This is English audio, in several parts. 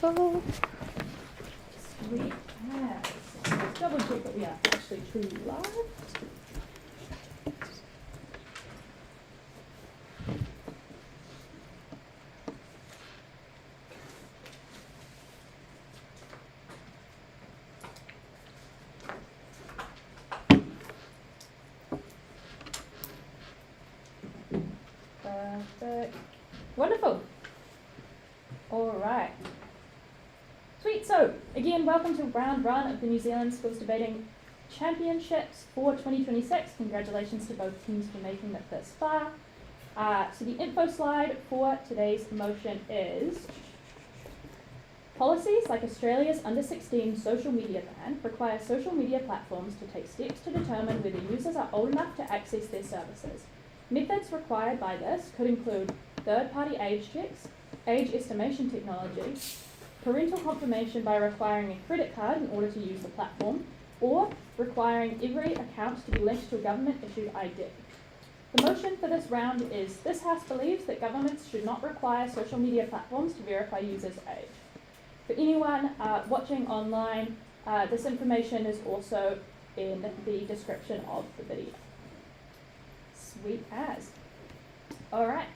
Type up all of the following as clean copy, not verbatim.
wonderful. Sweet as. Let's double check that we are actually truly live. Perfect. Wonderful. All right. Sweet. So, again, welcome to round one of the New Zealand Schools Debating Championships for 2026. Congratulations to both teams for making it this far. So the info slide for today's motion is policies like Australia's under 16 social media ban require social media platforms to take steps to determine whether users are old enough to access their services. Methods required by this could include third-party age checks, age estimation technology, parental confirmation by requiring a credit card in order to use the platform, or requiring every account to be linked to a government-issued ID. The motion for this round is this House believes that governments should not require social media platforms to verify users' age. For anyone watching online, this information is also in the description of the video. Sweet as. All right.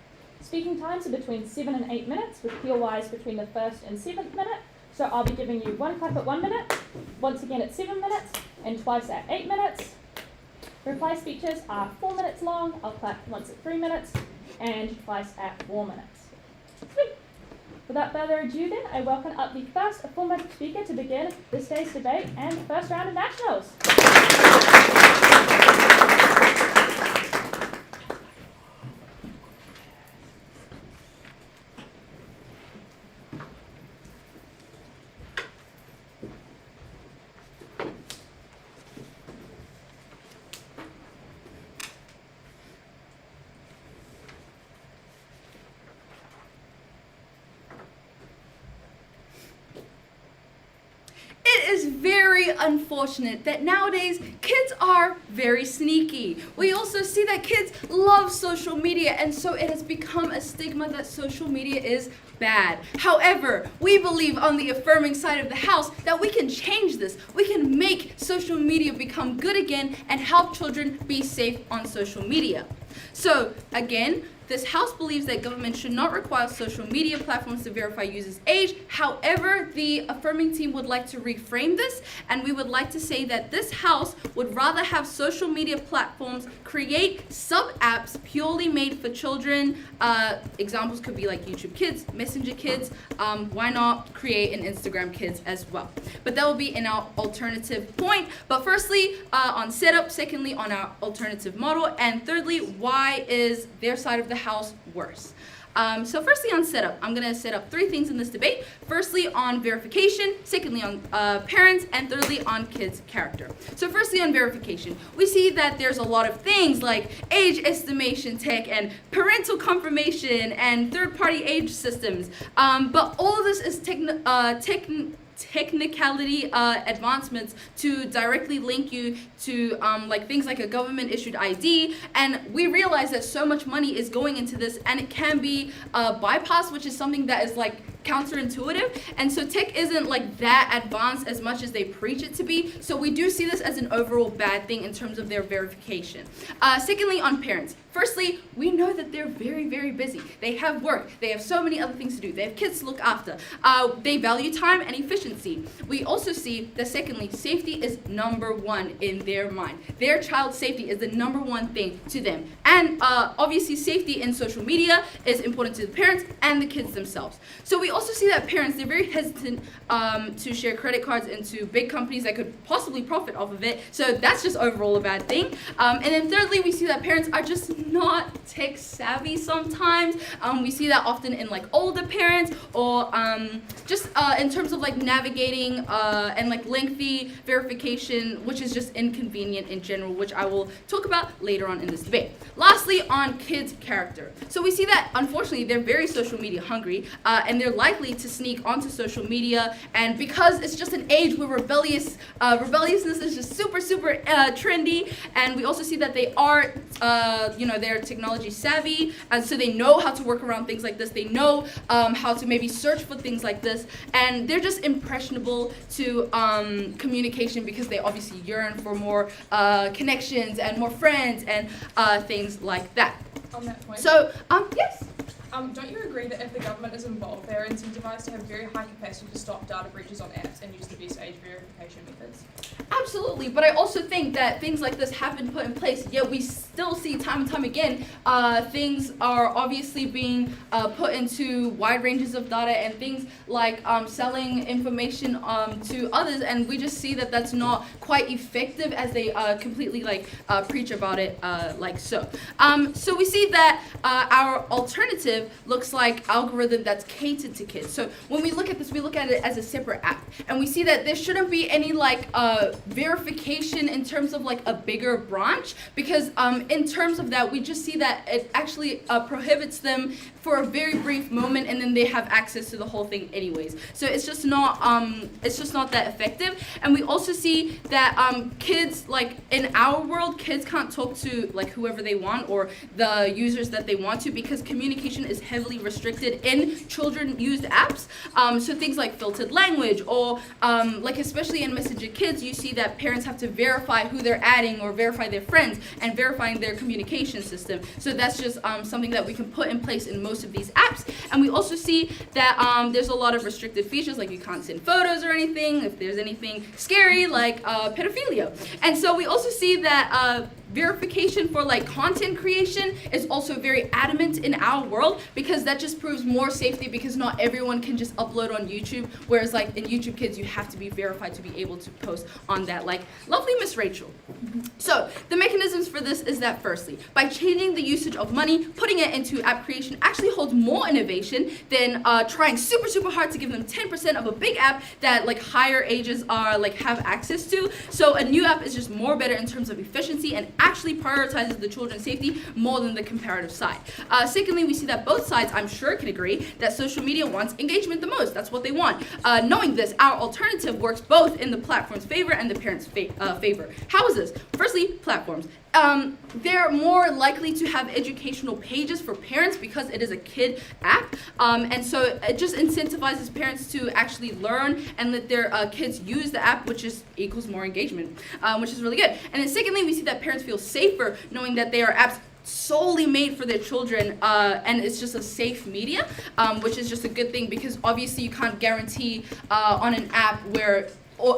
Speaking times are between 7 and 8 minutes, with peel-wise between the 1st and 7th minute. So I'll be giving you one clap at 1 minute, once again at 7 minutes, and twice at 8 minutes. Reply speeches are 4 minutes long. I'll clap once at 3 minutes, and twice at 4 minutes. Sweet. Without further ado then, I welcome up the first foremost speaker to begin this day's debate and the first round of nationals. It is very unfortunate that nowadays kids are very sneaky. We also see that kids love social media, and so it has become a stigma that social media is bad. However, we believe on the affirming side of the house that we can change this. We can make social media become good again and help children be safe on social media. So again, this House believes that government should not require social media platforms to verify users' age. However, the affirming team would like to reframe this, and we would like to say that this House would rather have social media platforms create sub-apps purely made for children. Examples could be like YouTube Kids, Messenger Kids. Why not create an Instagram Kids as well? But that will be in our alternative point. But firstly, on setup, secondly, on our alternative model, and thirdly, why is their side of the House worse? So firstly on setup, I'm going to set up 3 things in this debate. Firstly on verification, secondly on parents, and thirdly on kids' character. So firstly on verification, we see that there's a lot of things like age estimation tech and parental confirmation and third-party age systems. But all of this is technicality advancements to directly link you to like things like a government issued ID, and we realize that so much money is going into this and it can be bypassed, which is something that is like counterintuitive, and so tech isn't like that advanced as much as they preach it to be, so we do see this as an overall bad thing in terms of their verification. Secondly, on parents. Firstly, we know that they're very, very busy. They have work. They have so many other things to do. They have kids to look after. They value time and efficiency. We also see that secondly, safety is number one in their mind. Their child's safety is the number one thing to them. And obviously safety in social media is important to the parents and the kids themselves. So we also see that parents, they're very hesitant to share credit cards into big companies that could possibly profit off of it. So that's just overall a bad thing. And then thirdly, we see that parents are just not tech savvy sometimes. We see that often in like older parents, or just in terms of like navigating and like lengthy verification, which is just inconvenient in general, which I will talk about later on in this debate. Lastly, on kids' character. So we see that unfortunately they're very social media hungry, and they're likely to sneak onto social media, and because it's just an age where rebelliousness is just super trendy, and we also see that they are they're technology savvy, and so they know how to work around things like this. They know how to maybe search for things like this, and they're just impressionable to communication because they obviously yearn for more connections and more friends and things like that. On that point. So, yes? Don't you agree that if the government is involved, they are incentivized to have very high capacity to stop data breaches on apps and use the best age verification methods? Absolutely, but I also think that things like this have been put in place, yet we still see time and time again, things are obviously being put into wide ranges of data, and things like selling information to others, and we just see that that's not quite effective as they completely preach about it like so. So we see that our alternative looks like algorithm that's catered to kids. So when we look at this, we look at it as a separate app, and we see that there shouldn't be any verification in terms of a bigger branch, because in terms of that, we just see that it actually prohibits them for a very brief moment, and then they have access to the whole thing anyways. So it's just not that effective. And we also see that kids, in our world, kids can't talk to whoever they want or the users that they want to, because communication is heavily restricted in children-used apps. So things like filtered language, or especially in Messenger Kids, you see that parents have to verify who they're adding or verify their friends and verifying their communication system. So that's just something that we can put in place in most of these apps. And we also see that there's a lot of restricted features, like you can't send photos or anything if there's anything scary like pedophilia. And so we also see that verification for content creation is also very adamant in our world, because that just proves more safety, because not everyone can just upload on YouTube, whereas in YouTube Kids you have to be verified to be able to post on that, lovely Miss Rachel. So the mechanisms for this is that firstly, by changing the usage of money, putting it into app creation actually holds more innovation than trying super hard to give them 10% of a big app that higher ages are have access to. So a new app is just more better in terms of efficiency and actually prioritizes the children's safety more than the comparative side. Secondly, we see that both sides, I'm sure, can agree that social media wants engagement the most. That's what they want. Knowing this, our alternative works both in the platform's favor and the parents' favor. How is this? Firstly, platforms. They're more likely to have educational pages for parents because it is a kid app, and so it just incentivizes parents to actually learn and let their kids use the app, which is equals more engagement, which is really good. And then secondly, we see that parents feel safer knowing that they are apps solely made for their children, and it's just a safe media, which is just a good thing, because obviously you can't guarantee on an app where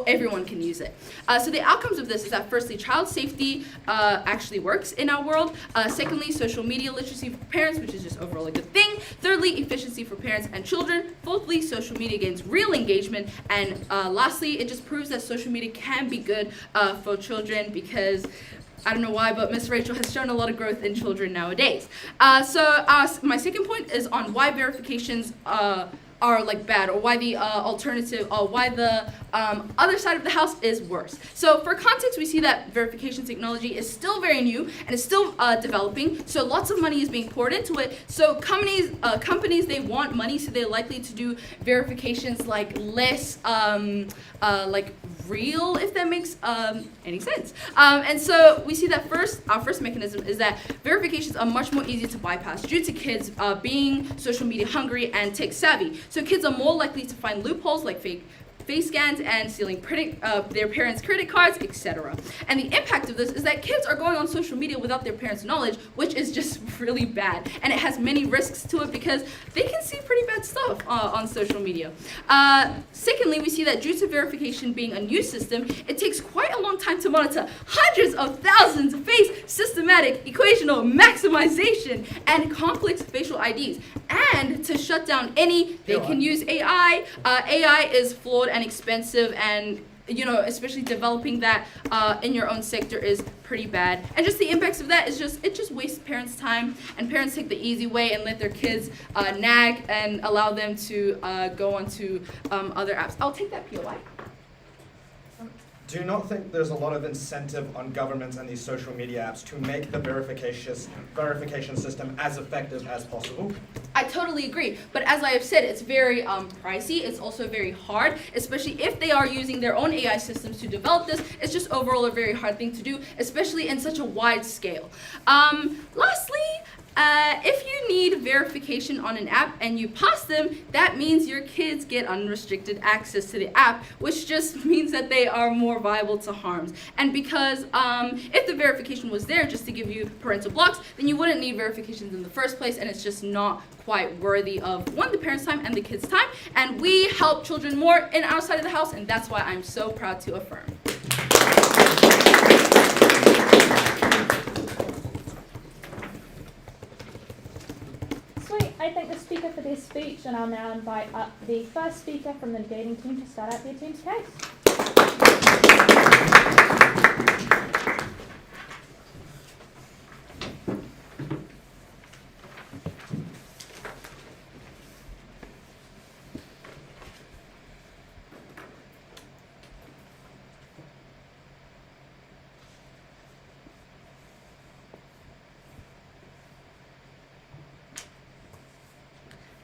everyone can use it. So the outcomes of this is that firstly, child safety actually works in our world. Secondly, social media literacy for parents, which is just overall a good thing. Thirdly, efficiency for parents and children. Fourthly, social media gains real engagement. And lastly, it just proves that social media can be good for children, because I don't know why, but Miss Rachel has shown a lot of growth in children nowadays. So my second point is on why verifications are bad, or why the alternative, or why the other side of the house is worse. So for context, we see that verification technology is still very new and is still developing, so lots of money is being poured into it. So companies, they want money, so they're likely to do verifications less real, if that makes any sense. And so we see that our first mechanism is that verifications are much more easy to bypass due to kids being social media hungry and tech savvy. So kids are more likely to find loopholes like fake face scans and stealing their parents' credit cards, etc. And the impact of this is that kids are going on social media without their parents' knowledge, which is just really bad. And it has many risks to it, because they can see pretty bad stuff on social media. Secondly, we see that due to verification being a new system, it takes quite a long time to monitor hundreds of thousands of face systematic, equational maximization, and complex facial IDs. And to shut down any, they can use AI. AI is flawed and expensive, and especially developing that in your own sector is pretty bad. And just the impacts of that is it just wastes parents' time, and parents take the easy way and let their kids nag and allow them to go onto other apps. I'll take that POI. do you not think there's a lot of incentive on governments and these social media apps to make the verification system as effective as possible? I totally agree, but as I have said, it's very pricey. It's also very hard, especially if they are using their own AI systems to develop this. It's just overall a very hard thing to do, especially in such a wide scale. Lastly, if you need verification on an app and you pass them, that means your kids get unrestricted access to the app, which just means that they are more viable to harms. And because if the verification was there just to give you parental blocks, then you wouldn't need verifications in the first place, and it's just not quite worthy of, one, the parents' time and the kids' time. And we help children more in our side of the house, and that's why I'm so proud to affirm. Sweet, I thank the speaker for their speech, and I'll now invite up the first speaker from the debating team to start out their team's case.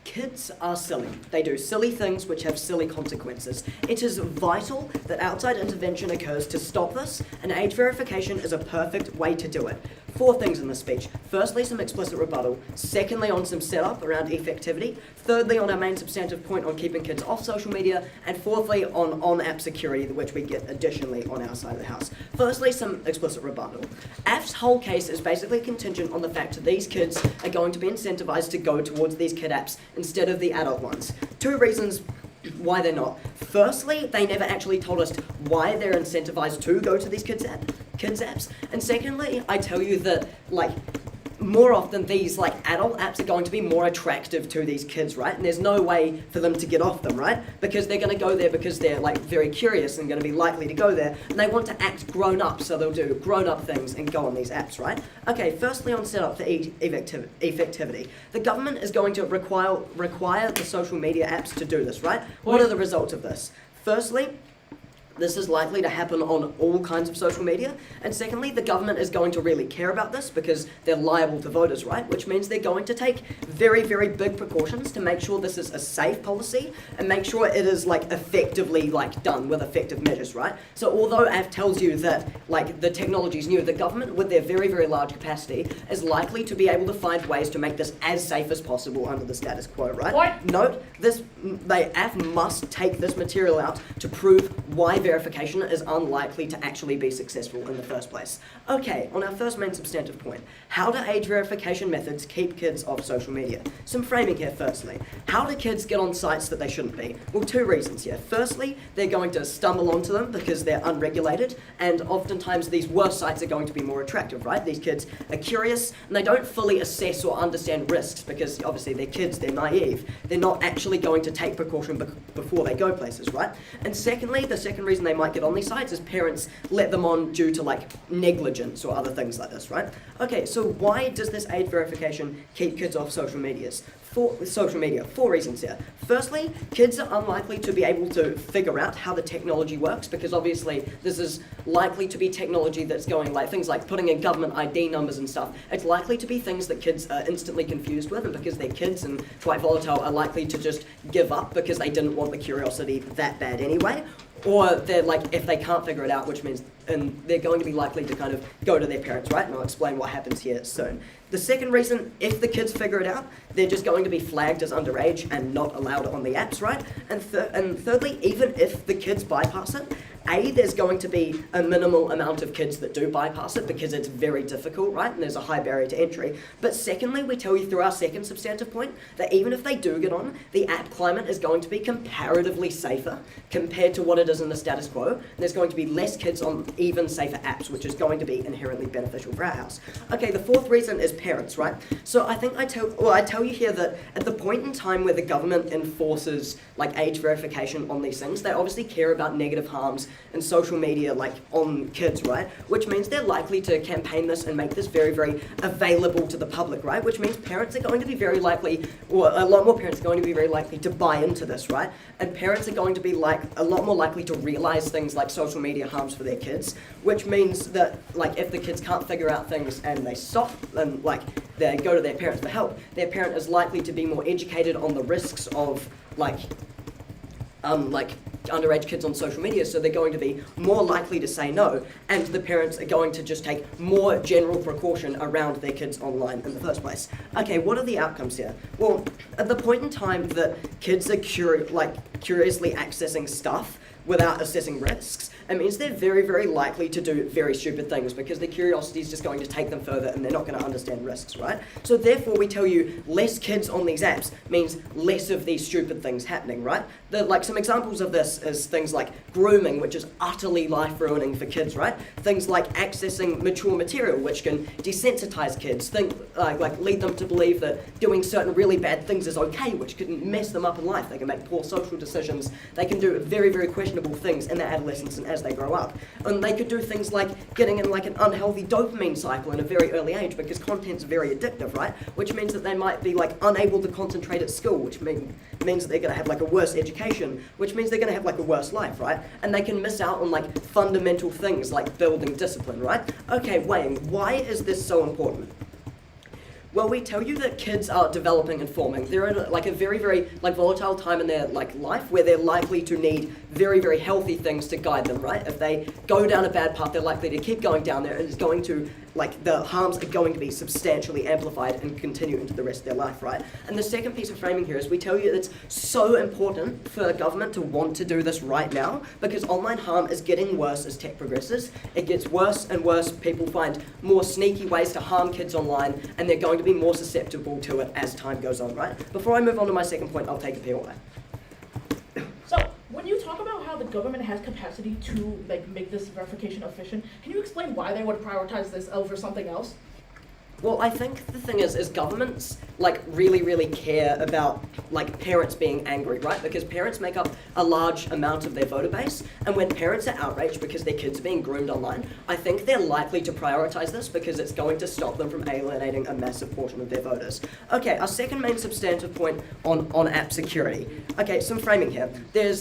Kids are silly. They do silly things which have silly consequences. It is vital that outside intervention occurs to stop this, and age verification is a perfect way to do it. 4 things in the speech. Firstly, some explicit rebuttal. Secondly, on some setup around effectivity. Thirdly, on our main substantive point on keeping kids off social media. And fourthly, on app security, which we get additionally on our side of the house. Firstly, some explicit rebuttal. AF's whole case is basically contingent on the fact that these kids are going to be incentivized to go towards these kid apps instead of the adult ones. 2 reasons why they're not. Firstly, they never actually told us why they're incentivized to go to these kids apps. And secondly, I tell you that, more often these adult apps are going to be more attractive to these kids, right? And there's no way for them to get off them, right? Because they're going to go there because they're very curious and going to be likely to go there, and they want to act grown up, so they'll do grown up things and go on these apps, right? Okay, firstly on setup for effectivity. The government is going to require the social media apps to do this, right? What are the results of this? Firstly, this is likely to happen on all kinds of social media. And secondly, the government is going to really care about this because they're liable to voters, right? Which means they're going to take very, very big precautions to make sure this is a safe policy and make sure it is effectively done with effective measures, right? So although AF tells you that the technology is new, the government with their very, very large capacity is likely to be able to find ways to make this as safe as possible under the status quo, right? What? Note, AF must take this material out to prove why verification is unlikely to actually be successful in the first place. Okay, on our first main substantive point, how do age verification methods keep kids off social media? Some framing here firstly. How do kids get on sites that they shouldn't be? Well, 2 reasons here. Firstly, they're going to stumble onto them because they're unregulated, and oftentimes these worse sites are going to be more attractive, right? These kids are curious, and they don't fully assess or understand risks because obviously they're kids, they're naive. They're not actually going to take precaution before they go places, right? And secondly, the second reason they might get on these sites is parents let them on due to negligence or other things like this, right? Okay, so why does this age verification keep kids off social media? 4 reasons here. Firstly, kids are unlikely to be able to figure out how the technology works because obviously this is likely to be technology that's going things like putting in government ID numbers and stuff. It's likely to be things that kids are instantly confused with, and because they're kids and quite volatile are likely to just give up because they didn't want the curiosity that bad anyway. Or they're if they can't figure it out, which means they're going to be likely to kind of go to their parents, right? And I'll explain what happens here soon. The second reason, if the kids figure it out, they're just going to be flagged as underage and not allowed on the apps, right? And thirdly, even if the kids bypass it, there's going to be a minimal amount of kids that do bypass it because it's very difficult, right? And there's a high barrier to entry. But secondly, we tell you through our second substantive point that even if they do get on, the app climate is going to be comparatively safer compared to what it is in the status quo. And there's going to be less kids on even safer apps, which is going to be inherently beneficial for our house. Okay, the 4th reason is parents, right? So I think I tell you here that at the point in time where the government enforces age verification on these things, they obviously care about negative harms in social media, like on kids, right? Which means they're likely to campaign this and make this very, very available to the public, right? Which means parents are going to be very likely, or a lot more parents are going to be very likely to buy into this, right? And parents are going to be like a lot more likely to realize things like social media harms for their kids, which means that like if the kids can't figure out things and they stop and like they go to their parents for help, their parent is likely to be more educated on the risks of like underage kids on social media, so they're going to be more likely to say no, and the parents are going to just take more general precaution around their kids online in the first place. Okay, what are the outcomes here? Well, at the point in time that kids are curiously accessing stuff without assessing risks, it means they're very, very likely to do very stupid things because their curiosity is just going to take them further and they're not going to understand risks, right? So therefore we tell you less kids on these apps means less of these stupid things happening, right? Some examples of this is things like grooming, which is utterly life-ruining for kids, right? Things like accessing mature material, which can desensitize kids, lead them to believe that doing certain really bad things is okay, which can mess them up in life. They can make poor social decisions. They can do very, very questionable things in their adolescence and as they grow up. And they could do things like getting in like an unhealthy dopamine cycle in a very early age because content's very addictive, right? Which means that they might be like unable to concentrate at school, which means that they're going to have like a worse education, which means they're going to have like a worse life, right? And they can miss out on like fundamental things like building discipline, right? Okay, Wayne, why is this so important? Well, we tell you that kids are developing and forming. They're in a very, very volatile time in their life where they're likely to need very, very healthy things to guide them, right? If they go down a bad path, they're likely to keep going down there, and it's going to the harms are going to be substantially amplified and continue into the rest of their life, right? And the second piece of framing here is we tell you that it's so important for the government to want to do this right now because online harm is getting worse as tech progresses. It gets worse and worse. People find more sneaky ways to harm kids online, and they're going to be more susceptible to it as time goes on, right? Before I move on to my second point, I'll take a POI. So, when you talk about how the government has capacity to make this verification efficient, can you explain why they would prioritize this over something else? Well, I think the thing is governments really, really care about parents being angry, right? Because parents make up a large amount of their voter base, and when parents are outraged because their kids are being groomed online, I think they're likely to prioritize this because it's going to stop them from alienating a massive portion of their voters. Okay, our second main substantive point on app security. Okay, some framing here. There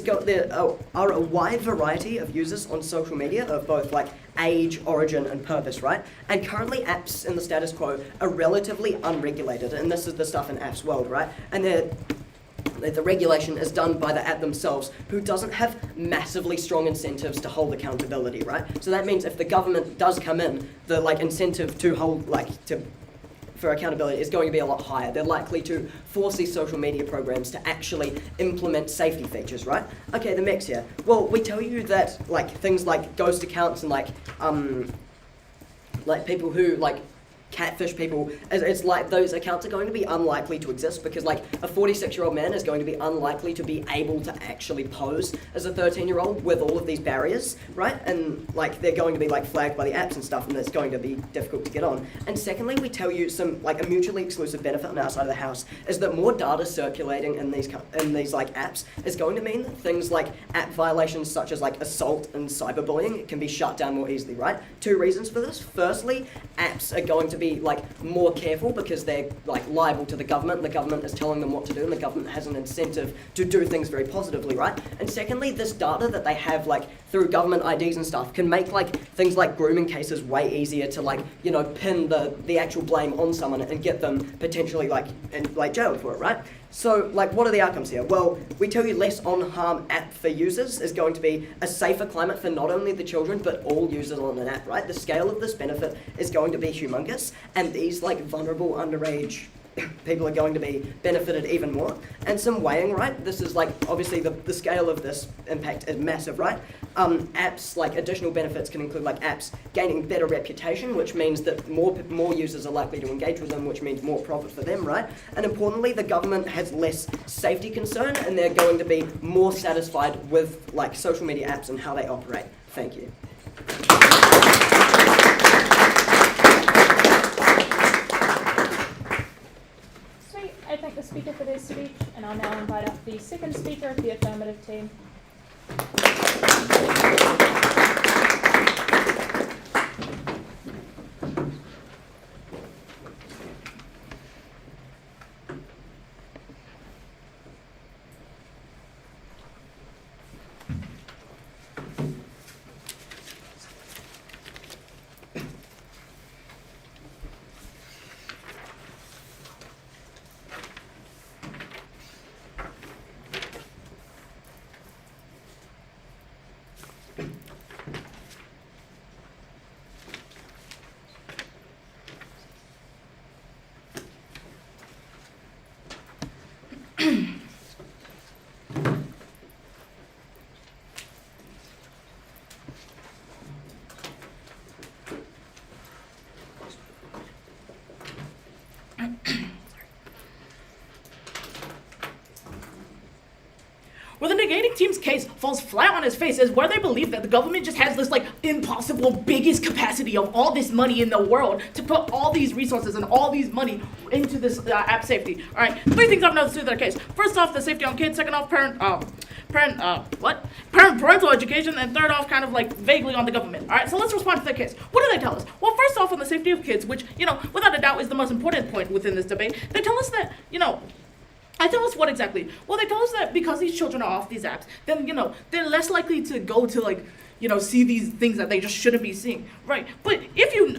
are a wide variety of users on social media of both age, origin, and purpose, right? And currently apps in the status quo are relatively unregulated, and this is the stuff in apps world, right? And the regulation is done by the app themselves, who doesn't have massively strong incentives to hold accountability, right? So that means if the government does come in, the incentive to hold for accountability is going to be a lot higher. They're likely to force these social media programs to actually implement safety features, right? Okay, the mix here. Well, we tell you that things like ghost accounts and people who catfish people, it's those accounts are going to be unlikely to exist because a 46-year-old man is going to be unlikely to be able to actually pose as a 13-year-old with all of these barriers, right? And they're going to be flagged by the apps and stuff, and it's going to be difficult to get on. And secondly, we tell you some a mutually exclusive benefit on our side of the house is that more data circulating in these apps is going to mean that things like app violations such as assault and cyberbullying can be shut down more easily, right? Two reasons for this. Firstly, apps are going to be more careful because they're liable to the government. The government is telling them what to do, and the government has an incentive to do things very positively, right? And secondly, this data that they have through government IDs and stuff can make things like grooming cases way easier to pin the actual blame on someone and get them potentially jailed for it, right? So, what are the outcomes here? Well, we tell you less on-harm app for users is going to be a safer climate for not only the children, but all users on an app, right? The scale of this benefit is going to be humongous, and these, vulnerable underage people are going to be benefited even more. And some weighing, right? This is obviously the scale of this impact is massive, right? Apps, additional benefits can include apps gaining better reputation, which means that more users are likely to engage with them, which means more profit for them, right? And importantly, the government has less safety concern, and they're going to be more satisfied with social media apps and how they operate. Thank you. I thank the speaker for their speech, and I'll now invite up the second speaker of the affirmative team. Where the negating team's case falls flat on its face is where they believe that the government just has this like impossible biggest capacity of all this money in the world to put all these resources and all these money into this app safety. All right, 3 things I've noticed through their case. First off, the safety on kids. Second off, parental education, and third off, kind of like vaguely on the government. All right, so let's respond to their case. What do they tell us? Well, first off, on the safety of kids, which, you know, without a doubt is the most important point within this debate, they tell us that, you know, tell us what exactly? Well, they tell us that because these children are off these apps, then, you know, they're less likely to go to, like, you know, see these things that they just shouldn't be seeing, right? But if you,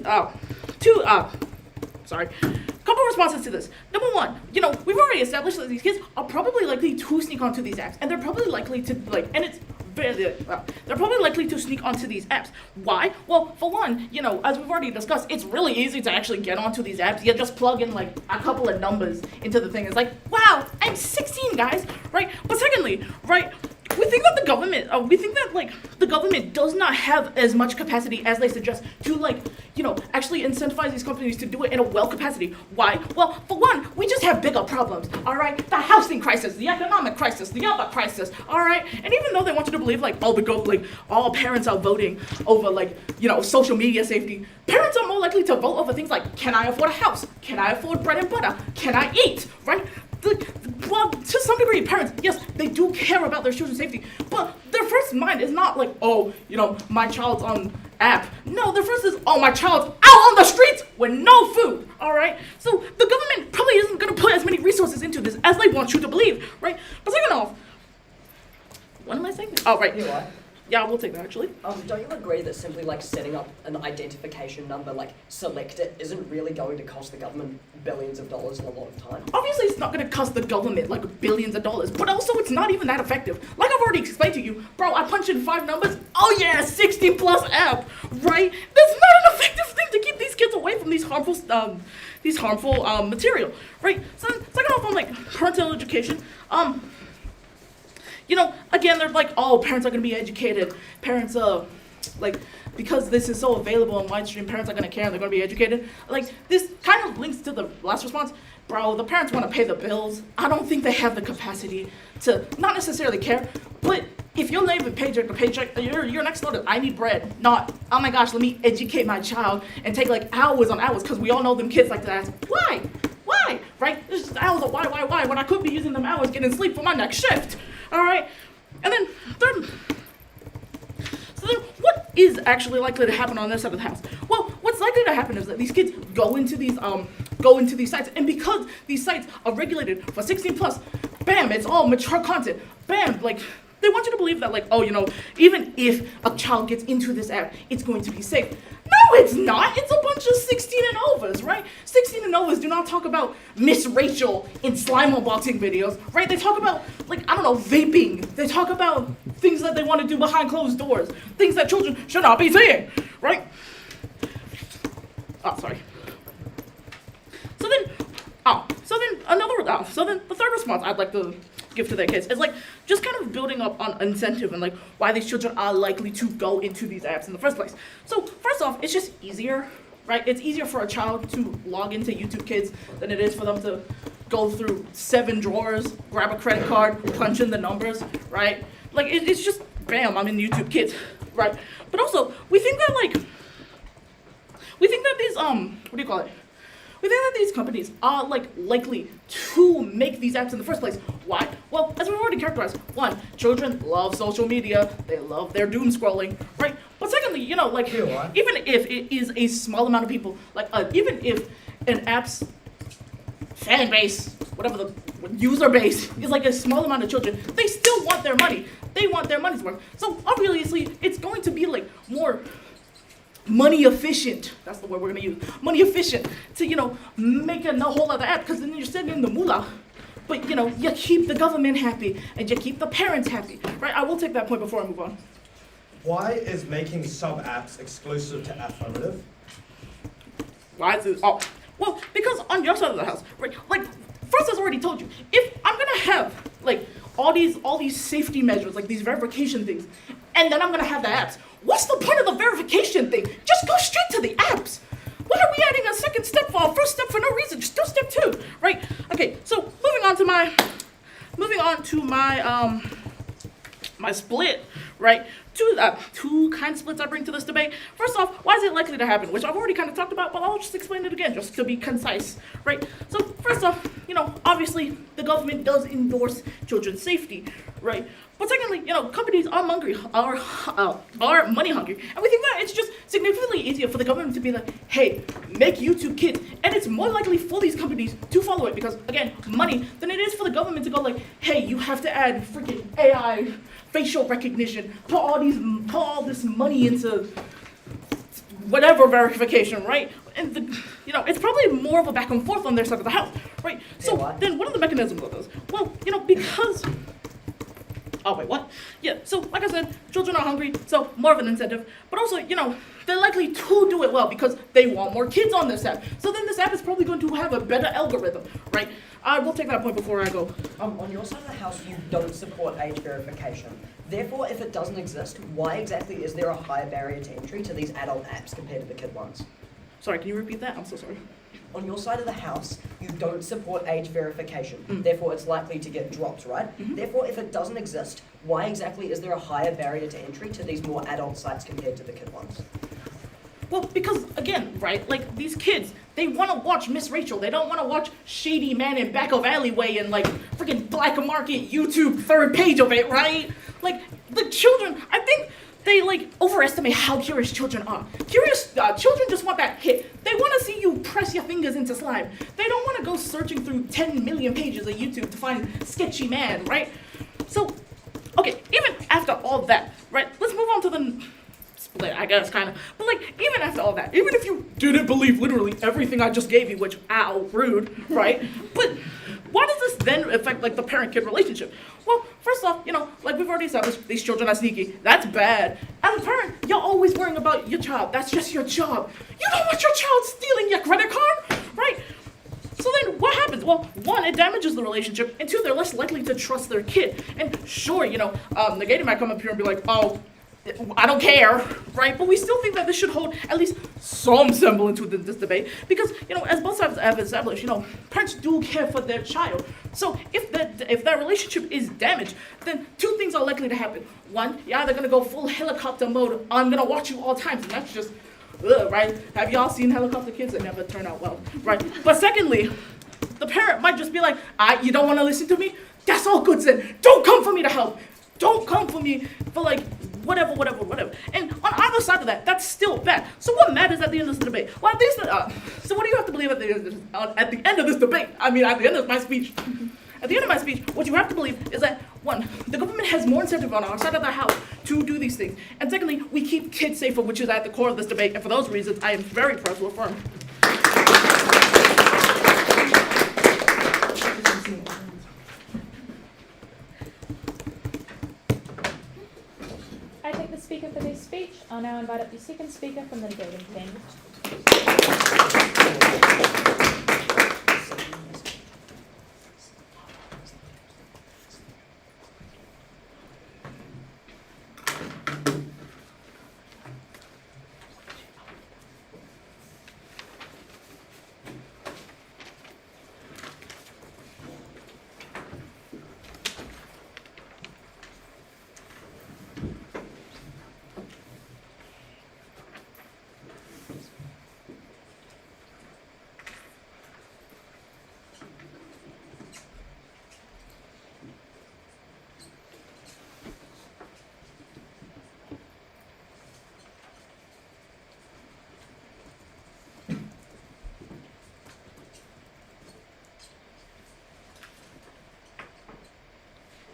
couple responses to this. Number one, you know, we've already established that these kids are probably likely to sneak onto these apps, and they're probably likely to, like, and it's very, they're probably likely to sneak onto these apps. Why? Well, for one, you know, as we've already discussed, it's really easy to actually get onto these apps. You just plug in, like, a couple of numbers into the thing. It's like, wow, I'm 16, guys, right? But secondly, right, we think that the government does not have as much capacity as they suggest to, like, you know, actually incentivize these companies to do it in a well capacity. Why? Well, for one, we just have bigger problems, all right? The housing crisis, the economic crisis, the other crisis, all right? And even though they want you to believe, like, all parents are voting over, like, you know, social media safety, parents are more likely to vote over things like, can I afford a house? Can I afford bread and butter? Can I eat, right? Well, to some degree, parents, yes, they do care about their children's safety, but their first mind is not like, oh, you know, my child's on app. No, their first is, oh, my child's out on the streets with no food, all right? So the government probably isn't going to put as many resources into this as they want you to believe, right? But second off, what am I saying? Oh, right. You know what? Yeah, we'll take that, actually. Don't you agree that simply like setting up an identification number, like select it, isn't really going to cost the government billions of dollars in a lot of time? Obviously, it's not going to cost the government like billions of dollars, but also it's not even that effective. Like I've already explained to you, bro, I punch in 5 numbers, oh yeah, 60 plus app, right? That's not an effective thing to keep these kids away from these harmful material, right? So second off on like parental education, you know, again, they're like, oh, parents are going to be educated. Parents, like, because this is so available in widestream, parents are going to care and they're going to be educated. Like, this kind of links to the last response. Bro, the parents want to pay the bills. I don't think they have the capacity to not necessarily care, but if you're living paycheck to paycheck, your next thought is, I need bread. Not, oh my gosh, let me educate my child and take like hours on hours, because we all know them kids like to ask, why? Why? Right? It's just hours of why, when I could be using them hours getting sleep for my next shift. All right, and then third, so then what is actually likely to happen on this side of the house? Well, what's likely to happen is that these kids go into these sites, and because these sites are regulated for 16 plus, bam, it's all mature content. Bam, like they want you to believe that, like, oh, you know, even if a child gets into this app, it's going to be safe. No, it's not. It's a bunch of 16 and overs, right? 16 and overs do not talk about Miss Rachel in slime unboxing videos, right? They talk about, like, I don't know, vaping. They talk about things that they want to do behind closed doors, things that children should not be seeing, right? Oh, sorry. So then the third response I'd like to give to their kids is like just kind of building up on incentive and like why these children are likely to go into these apps in the first place. So first off, it's just easier, right? It's easier for a child to log into YouTube Kids than it is for them to go through 7 drawers, grab a credit card, punch in the numbers, right? Like it's just bam, I'm in YouTube Kids, right? But also we think that these we think that these companies are like likely to make these apps in the first place. Why? Well, as we've already characterized, one, children love social media, they love their doom scrolling, right? But secondly, you know, like even if it is a small amount of people, like even if an app's fan base, whatever the user base is like a small amount of children, they still want their money. They want their money's worth. So obviously, it's going to be like more money efficient, that's the word we're gonna use, money efficient to, you know, make a whole other app, because then you're sending in the moolah, but, you know, you keep the government happy and you keep the parents happy, right? I will take that point before I move on. Why is making sub-apps exclusive to affirmative? Why is it? Oh, well, because on your side of the house, right, like, first as I already told you, if I'm gonna have, like, all these safety measures, like these verification things, and then I'm gonna have the apps, what's the point of the verification thing? Just go straight to the apps. Why are we adding a second step for our first step for no reason? Just do step 2, right? Okay, so moving on to my my split, right? Two kind of splits I bring to this debate. First off, why is it likely to happen? Which I've already kind of talked about, but I'll just explain it again, just to be concise, right? So first off, obviously the government does endorse children's safety, right? But secondly, companies are money hungry, and we think that it's just significantly easier for the government to be like, hey, make YouTube Kids, and it's more likely for these companies to follow it because, again, money, than it is for the government to go like, hey, you have to add freaking AI, facial recognition, put all this money into whatever verification, right? And it's probably more of a back and forth on their side of the house, right? So then, what are the mechanisms of this? Well, because. Oh, wait, what? Yeah, so like I said, children are hungry, so more of an incentive. But also, they're likely to do it well because they want more kids on this app. So then this app is probably going to have a better algorithm, right? I will take that point before I go. On your side of the house, you don't support age verification. Therefore, if it doesn't exist, why exactly is there a higher barrier to entry to these adult apps compared to the kid ones? Sorry, can you repeat that? I'm so sorry. On your side of the house, you don't support age verification. Therefore, it's likely to get dropped, right? Therefore, if it doesn't exist, why exactly is there a higher barrier to entry to these more adult sites compared to the kid ones? Well, because, again, right, like, these kids, they want to watch Miss Rachel. They don't want to watch Shady Man in back of alleyway and, like, freaking black market YouTube third page of it, right? Like, the children, I think they, like, overestimate how curious children are. Curious children just want that hit. They want to see you press your fingers into slime. They don't want to go searching through 10 million pages of YouTube to find sketchy man, right? So, okay, even after all that, right, let's move on to the split, I guess, kind of. But, like, even after all that, even if you didn't believe literally everything I just gave you, which, ow, rude, right? But why does this then affect, like, the parent-kid relationship? Well, first off, like we've already established, these children are sneaky. That's bad. As a parent, you're always worrying about your child. That's just your job. You don't want your child stealing your credit card, right? So then what happens? Well, one, it damages the relationship, and two, they're less likely to trust their kid. And sure, Negative might come up here and be like, oh, I don't care, right? But we still think that this should hold at least some semblance within this debate because, as both sides have established, parents do care for their child. So if that relationship is damaged, then two things are likely to happen. One, you're either going to go full helicopter mode, I'm going to watch you all times, and that's just, right? Have y'all seen helicopter kids? They never turn out well, right? But secondly, the parent might just be like, you don't want to listen to me? That's all good then. Don't come for me to help. Don't come for me for like whatever. And on either side of that, that's still bad. So what matters at the end of this debate? Well, at least, so what do you have to believe at the end of this debate? I mean, at the end of my speech. At the end of my speech, what you have to believe is that, one, the government has more incentive on our side of the house to do these things. And secondly, we keep kids safer, which is at the core of this debate. And for those reasons, I am very proud to affirm. I thank the speaker for their speech. I'll now invite up the second speaker from the debating team.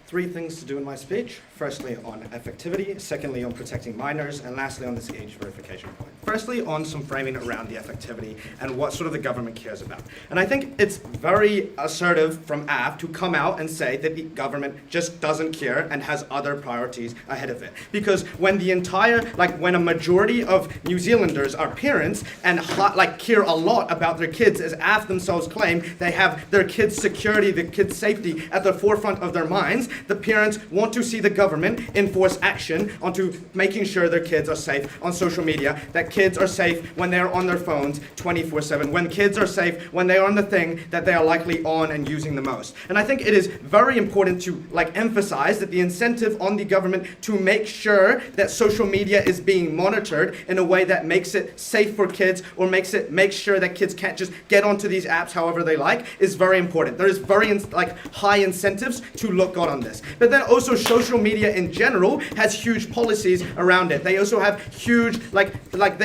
Three things to do in my speech. Firstly, on effectivity. Secondly, on protecting minors. And lastly, on this age verification point. Firstly, on some framing around the effectivity and what sort of the government cares about. And I think it's very assertive from AF to come out and say that the government just doesn't care and has other priorities ahead of it. Because when when a majority of New Zealanders are parents and care a lot about their kids, as AF themselves claim, they have their kids' security, their kids' safety at the forefront of their minds, the parents want to see the government enforce action onto making sure their kids are safe on social media, that kids are safe when they're on their phones 24/7, when kids are safe when they are on the thing that they are likely on and using the most. And I think it is very important to emphasize that the incentive on the government to make sure that social media is being monitored in a way that makes it safe for kids, or makes sure that kids can't just get onto these apps however they like, is very important. There is very high incentives to look good on this. But then also social media in general has huge policies around it. They also have huge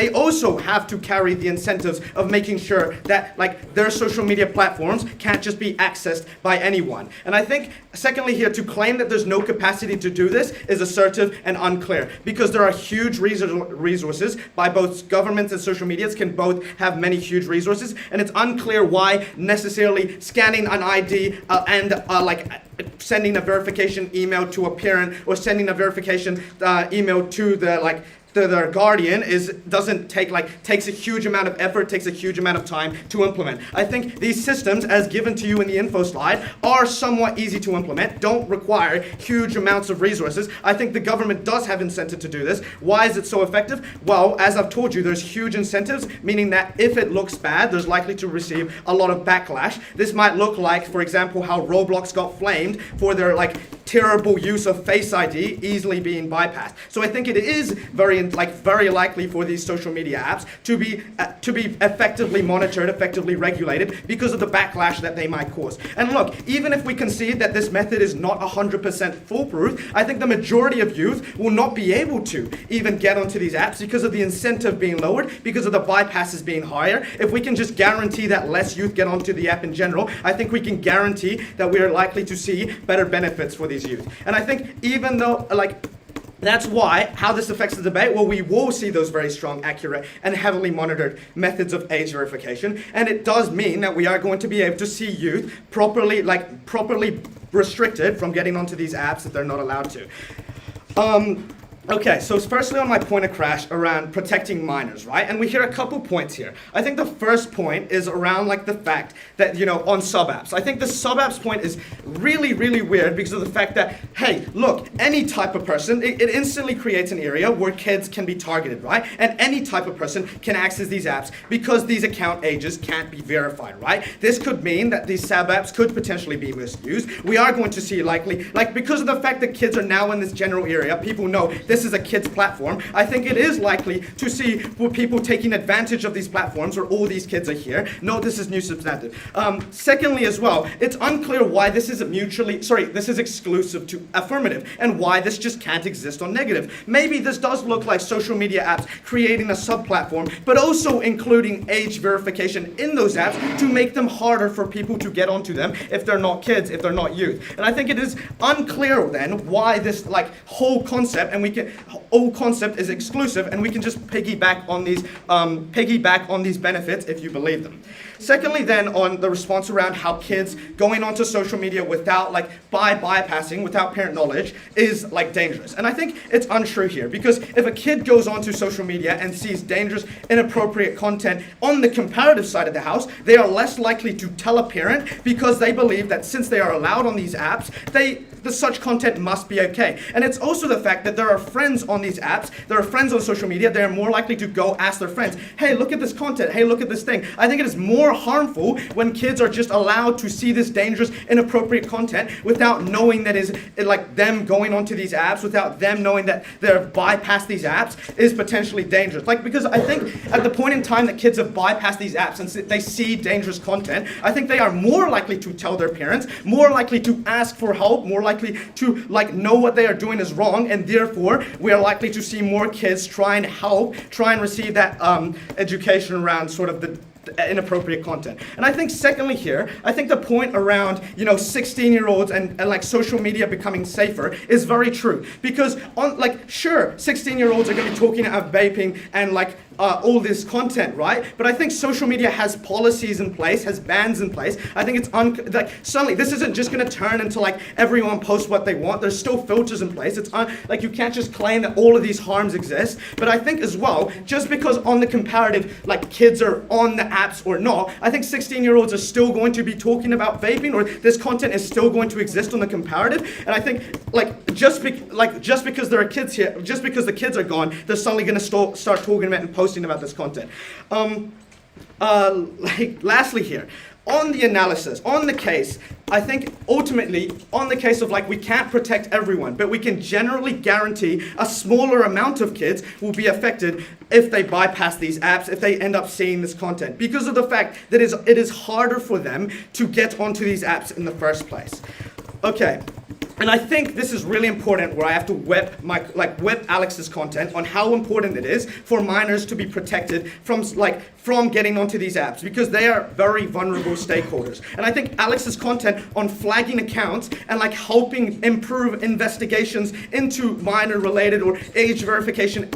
they also have to carry the incentives of making sure that their social media platforms can't just be accessed by anyone. And I think secondly here, to claim that there's no capacity to do this is assertive and unclear, because there are huge resources by both governments and social medias can both have many huge resources, and it's unclear why necessarily scanning an ID and sending a verification email to a parent, or sending a verification email to their guardian takes a huge amount of effort, takes a huge amount of time to implement. I think these systems, as given to you in the info slide, are somewhat easy to implement, don't require huge amounts of resources. I think the government does have incentive to do this. Why is it so effective? Well, as I've told you, there's huge incentives, meaning that if it looks bad, there's likely to receive a lot of backlash. This might look like, for example, how Roblox got flamed for their terrible use of Face ID easily being bypassed. So I think it is very likely for these social media apps to be effectively monitored, effectively regulated, because of the backlash that they might cause. And look, even if we concede that this method is not 100% foolproof, I think the majority of youth will not be able to even get onto these apps because of the incentive being lowered, because of the bypasses being higher. If we can just guarantee that less youth get onto the app in general, I think we can guarantee that we are likely to see better benefits for these youth. And I think even though that's why, how this affects the debate, well, we will see those very strong, accurate, and heavily monitored methods of age verification. And it does mean that we are going to be able to see youth properly restricted from getting onto these apps that they're not allowed to. Okay, so firstly on my point of crash around protecting minors, right? And we hear a couple points here. I think the first point is around the fact that, on sub-apps. I think the sub-apps point is really, really weird because of the fact that, hey, look, any type of person, it instantly creates an area where kids can be targeted, right? And any type of person can access these apps because these account ages can't be verified, right? This could mean that these sub-apps could potentially be misused. We are going to see because of the fact that kids are now in this general area, people know this is a kid's platform. I think it is likely to see people taking advantage of these platforms where all these kids are here. No, this is new substantive. Secondly as well, it's unclear why this is exclusive to affirmative and why this just can't exist on negative. Maybe this does look like social media apps creating a sub-platform, but also including age verification in those apps to make them harder for people to get onto them if they're not kids, if they're not youth. And I think it is unclear then why this whole concept, is exclusive, and we can just piggyback on these benefits if you believe them. Secondly then, on the response around how kids going onto social media without bypassing, without parent knowledge, is dangerous. And I think it's untrue here, because if a kid goes onto social media and sees dangerous, inappropriate content on the comparative side of the house, they are less likely to tell a parent because they believe that since they are allowed on these apps, such content must be okay. And it's also the fact that there are friends on these apps, there are friends on social media, they're more likely to go ask their friends, hey, look at this content, hey, look at this thing. I think it is more harmful when kids are just allowed to see this dangerous, inappropriate content without knowing that is them going onto these apps, without them knowing that they're bypassed these apps is potentially dangerous. Because I think at the point in time that kids have bypassed these apps and they see dangerous content, I think they are more likely to tell their parents, more likely to ask for help, more likely to know what they are doing is wrong, and therefore we are likely to see more kids try and receive that education around sort of the inappropriate content. And I think secondly here, I think the point around 16-year-olds and social media becoming safer is very true, because sure, 16-year-olds are going to be talking about vaping and all this content, right? But I think social media has policies in place, has bans in place. I think it's suddenly this isn't just going to turn into everyone posts what they want. There's still filters in place. It's you can't just claim that all of these harms exist. But I think as well, just because on the comparative kids are on the apps or not, I think 16-year-olds are still going to be talking about vaping, or this content is still going to exist on the comparative. And I think just because there are kids here, just because the kids are gone, they're suddenly going to start talking about and posting posting about this content. Lastly here, on the analysis, on the case, I think ultimately, on the case of we can't protect everyone, but we can generally guarantee a smaller amount of kids will be affected if they bypass these apps, if they end up seeing this content, because of the fact that it is harder for them to get onto these apps in the first place. Okay. And I think this is really important, where I have to whip Alex's content on how important it is for minors to be protected from getting onto these apps, because they are very vulnerable stakeholders. And I think Alex's content on flagging accounts and helping improve investigations into minor-related or age verification,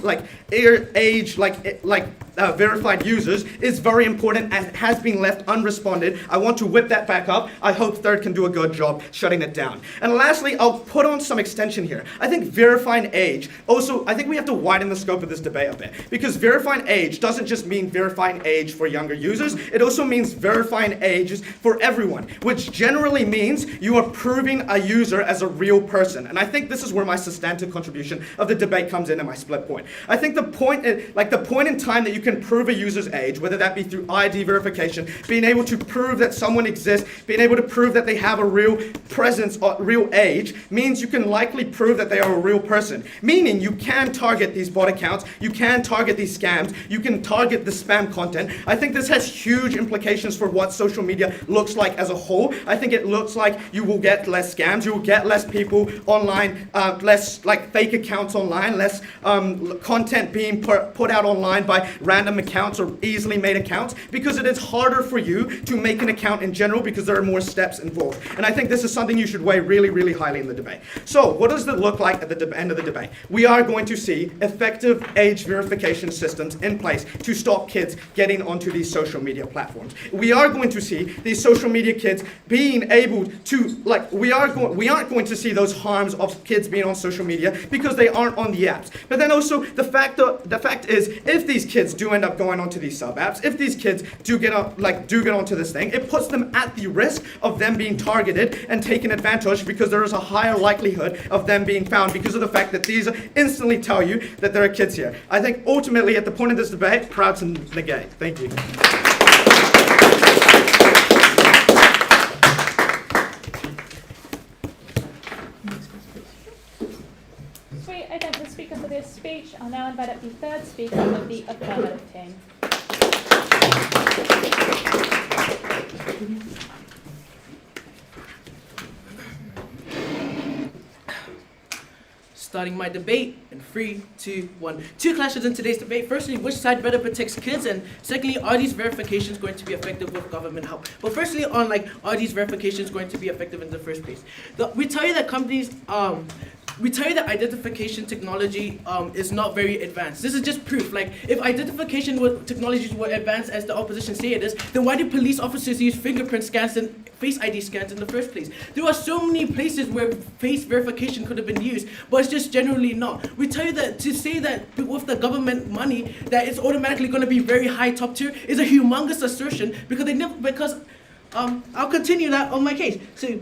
verified users is very important and has been left unresponded. I want to whip that back up. I hope Third can do a good job shutting it down. And lastly, I'll put on some extension here. I think verifying age, also, I think we have to widen the scope of this debate a bit, because verifying age doesn't just mean verifying age for younger users, it also means verifying ages for everyone, which generally means you are proving a user as a real person. And I think this is where my substantive contribution of the debate comes in and my split point. I think the point in time that you can prove a user's age, whether that be through ID verification, being able to prove that someone exists, being able to prove that they have a real presence or real age, means you can likely prove that they are a real person. Meaning you can target these bot accounts, you can target these scams, you can target the spam content. I think this has huge implications for what social media looks like as a whole. I think it looks like you will get less scams, you will get less people online, less fake accounts online, less content being put out online by random accounts or easily made accounts, because it is harder for you to make an account in general because there are more steps involved. And I think this is something you should weigh really, really highly in the debate. So what does it look like at the end of the debate? We are going to see effective age verification systems in place to stop kids getting onto these social media platforms. We are going to see these social media kids being able to, we aren't going to see those harms of kids being on social media because they aren't on the apps. But then also the fact is, if these kids do end up going onto these sub apps, if these kids do get onto this thing, it puts them at the risk of them being targeted and taken advantage, because there is a higher likelihood of them being found because of the fact that these instantly tell you that there are kids here. I think ultimately at the point of this debate, proud to negate. Thank you. Sweet, I thank the speaker for their speech. I'll now invite up the third speaker of the affirmative team. Starting my debate in 3, 2, 1. Two clashes in today's debate. Firstly, which side better protects kids? And secondly, are these verifications going to be effective with government help? But firstly, on are these verifications going to be effective in the first place? We tell you that companies, we tell you that identification technology is not very advanced. This is just proof. If identification technologies were advanced as the opposition say it is, then why do police officers use fingerprint scans and face ID scans in the first place? There are so many places where face verification could have been used, but it's just generally not. We tell you that to say that with the government money that it's automatically going to be very high top tier is a humongous assertion, because I'll continue that on my case. So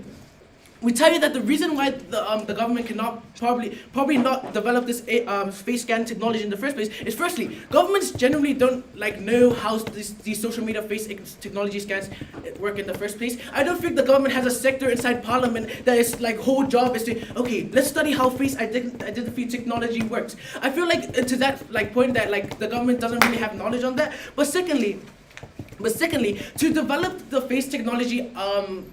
we tell you that the reason why the government cannot probably not develop this face scan technology in the first place is, firstly, governments generally don't know how these social media face technology scans work in the first place. I don't think the government has a sector inside parliament that is whole job is to, okay, let's study how face identity technology works. I feel to that point that the government doesn't really have knowledge on that. But secondly, to develop the face technology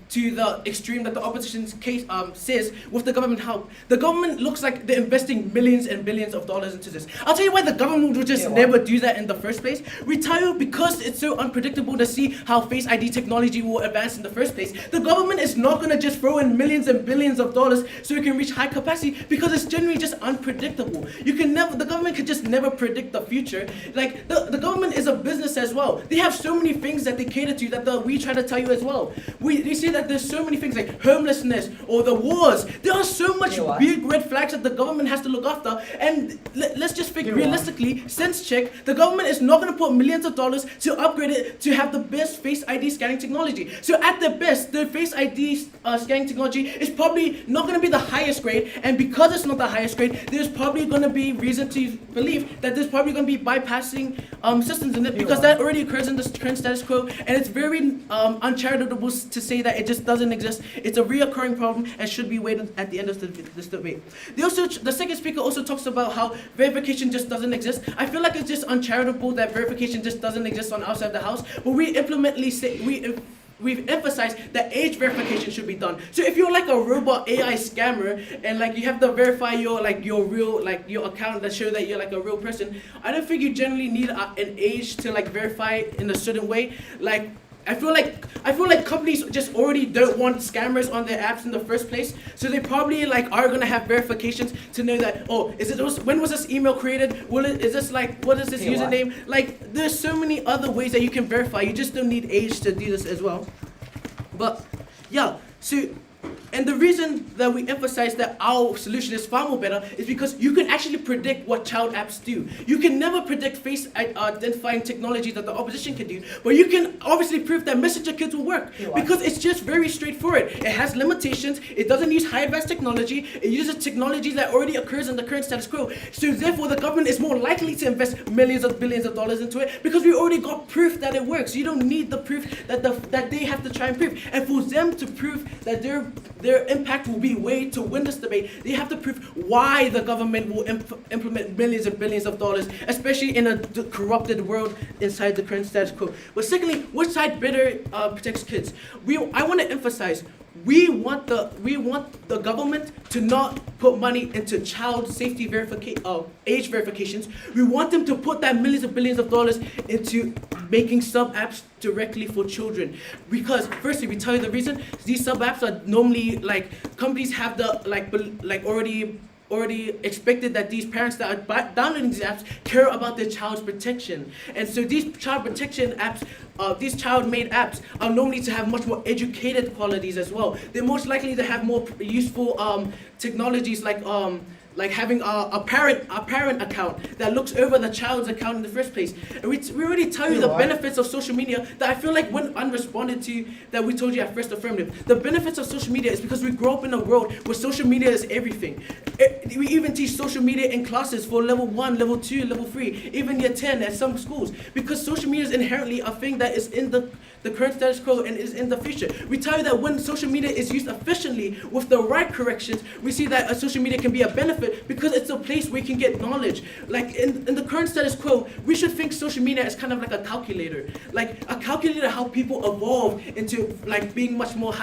to the extreme that the opposition's case says with the government help, the government looks like they're investing millions and billions of dollars into this. I'll tell you why the government would just never do that in the first place. We tell you because it's so unpredictable to see how face ID technology will advance in the first place. The government is not going to just throw in millions and billions of dollars so we can reach high capacity, because it's generally just unpredictable. The government could just never predict the future. The government is a business as well. They have so many many things that they cater to that we try to tell you as well. We see that there's so many things like homelessness or the wars. There are so much big red flags that the government has to look after. And let's just think realistically, sense check, the government is not going to put millions of dollars to upgrade it to have the best Face ID scanning technology. So at the best, the Face ID scanning technology is probably not going to be the highest grade, and because it's not the highest grade, there's probably going to be reason to believe that there's probably going to be bypassing systems in it, because that already occurs in the current status quo, and it's very uncharitable to say that it just doesn't exist. It's a reoccurring problem and should be weighed at the end of this debate. The second speaker also talks about how verification just doesn't exist. I feel like it's just uncharitable that verification just doesn't exist on outside the house, but we've emphasized that age verification should be done. So if you're like a robot AI scammer and like you have to verify your real your account that show that you're like a real person, I don't think you generally need an age to like verify in a certain way. Like I feel like companies just already don't want scammers on their apps in the first place, so they probably like are gonna have verifications to know that, oh, when was this email created? Is this like, what is this username? Like there's so many other ways that you can verify. You just don't need age to do this as well. But yeah, so. And the reason that we emphasize that our solution is far more better is because you can actually predict what child apps do. You can never predict face identifying technology that the opposition can do, but you can obviously prove that Messenger Kids will work because it's just very straightforward. It has limitations. It doesn't use high advanced technology. It uses technology that already occurs in the current status quo. So therefore, the government is more likely to invest millions of billions of dollars into it because we already got proof that it works. You don't need the proof that they have to try and prove. And for them to prove that their impact will be weighed to win this debate, they have to prove why the government will implement millions and billions of dollars, especially in a corrupted world inside the current status quo. But secondly, which side better protects kids? I want to emphasize, we want the government to not put money into child safety age verifications. We want them to put that millions and billions of dollars into making sub-apps directly for children. Because firstly, we tell you the reason, these sub-apps are normally like, companies have the already expected that these parents that are downloading these apps care about their child's protection. And so these child protection apps, these child-made apps are normally to have much more educated qualities as well. They're most likely to have more useful technologies like having a parent account that looks over the child's account in the first place. And we already tell you the benefits of social media that I feel like went unresponded to, that we told you at first affirmative. The benefits of social media is because we grow up in a world where social media is everything. We even teach social media in classes for level 1, level 2, level 3, even year 10 at some schools, because social media is inherently a thing that is in the current status quo and is in the future. We tell you that when social media is used efficiently with the right corrections, we see that social media can be a benefit because it's a place where you can get knowledge. Like in the current status quo, we should think social media as kind of like a calculator. Like a calculator, how people evolve into like being much more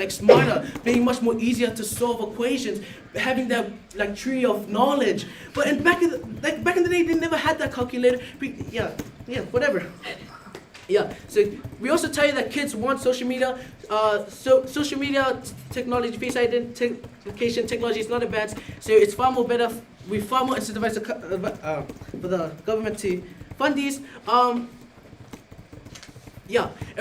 smarter, being much more easier to solve equations, having that like tree of knowledge. But back in the day, they never had that calculator. Whatever. Yeah, so we also tell you that kids want social media. Social media technology, face identification technology is not advanced, so it's far more better. We far more incentivize for the government to fund these. And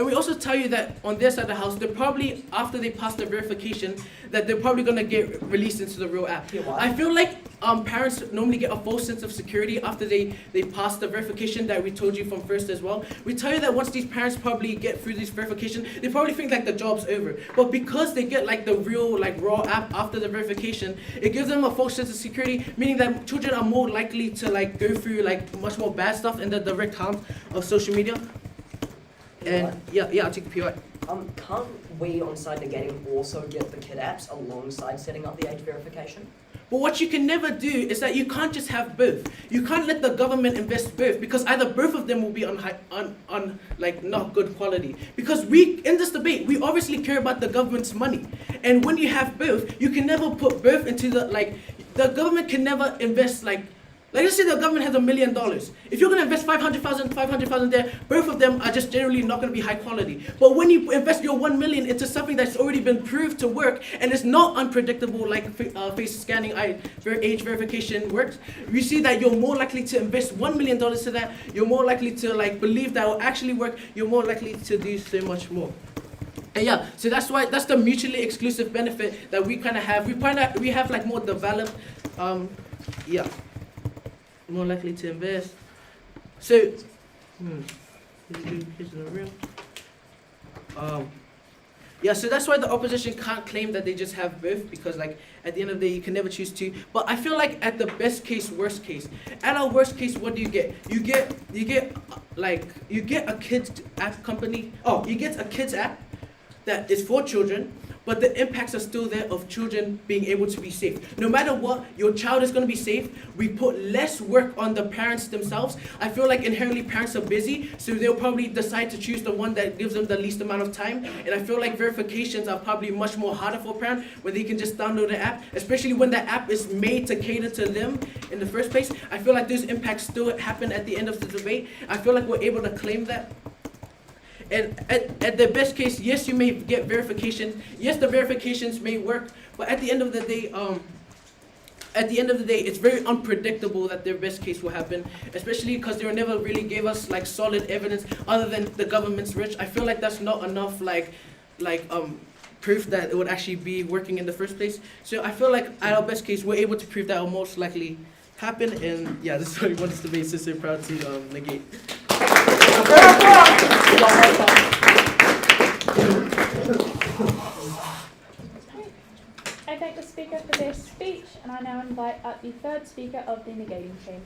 we also tell you that on their side of the house, they're probably, after they pass the verification, that they're probably going to get released into the real app. I feel like parents normally get a false sense of security after they pass the verification that we told you from first as well. We tell you that once these parents probably get through this verification, they probably think like the job's over. But because they get like the real like raw app after the verification, it gives them a false sense of security, meaning that children are more likely to like go through like much more bad stuff in the direct harm of social media. And I'll take the PY. Can't we on side negating also get the kid apps alongside setting up the age verification? But what you can never do is that you can't just have both. You can't let the government invest both, because either both of them will be on not good quality. Because in this debate, we obviously care about the government's money. And when you have both, you can never put both into the government can never invest Like, let's say the government has $1 million. If you're going to invest 500,000 there, both of them are just generally not going to be high quality. But when you invest your 1 million into something that's already been proved to work and it's not unpredictable like face scanning, age verification works, you see that you're more likely to invest $1 million to that. You're more likely to like believe that will actually work. You're more likely to do so much more. And yeah, so that's the mutually exclusive benefit that we kind of have. We have like more developed, more likely to invest. So, so that's why the opposition can't claim that they just have both, because like at the end of the day you can never choose two. But I feel like at the best case, worst case, at our worst case, what do you get? You get a kids app company. Oh, you get a kids app that is for children, but the impacts are still there of children being able to be safe. No matter what, your child is going to be safe. We put less work on the parents themselves. I feel like inherently parents are busy, so they'll probably decide to choose the one that gives them the least amount of time. And I feel like verifications are probably much more harder for a parent, where they can just download the app, especially when the app is made to cater to them in the first place. I feel like those impacts still happen at the end of the debate. I feel like we're able to claim that. And at the best case, yes, you may get verifications. Yes, the verifications may work, but at the end of the day, it's very unpredictable that their best case will happen, especially because they never really gave us like solid evidence other than the government's rich. I feel like that's not enough proof that it would actually be working in the first place. So I feel like at our best case, we're able to prove that will most likely happen. And yeah, this is what we want this debate. So proud to negate. I thank the speaker for their speech, and I now invite up the third speaker of the negating team.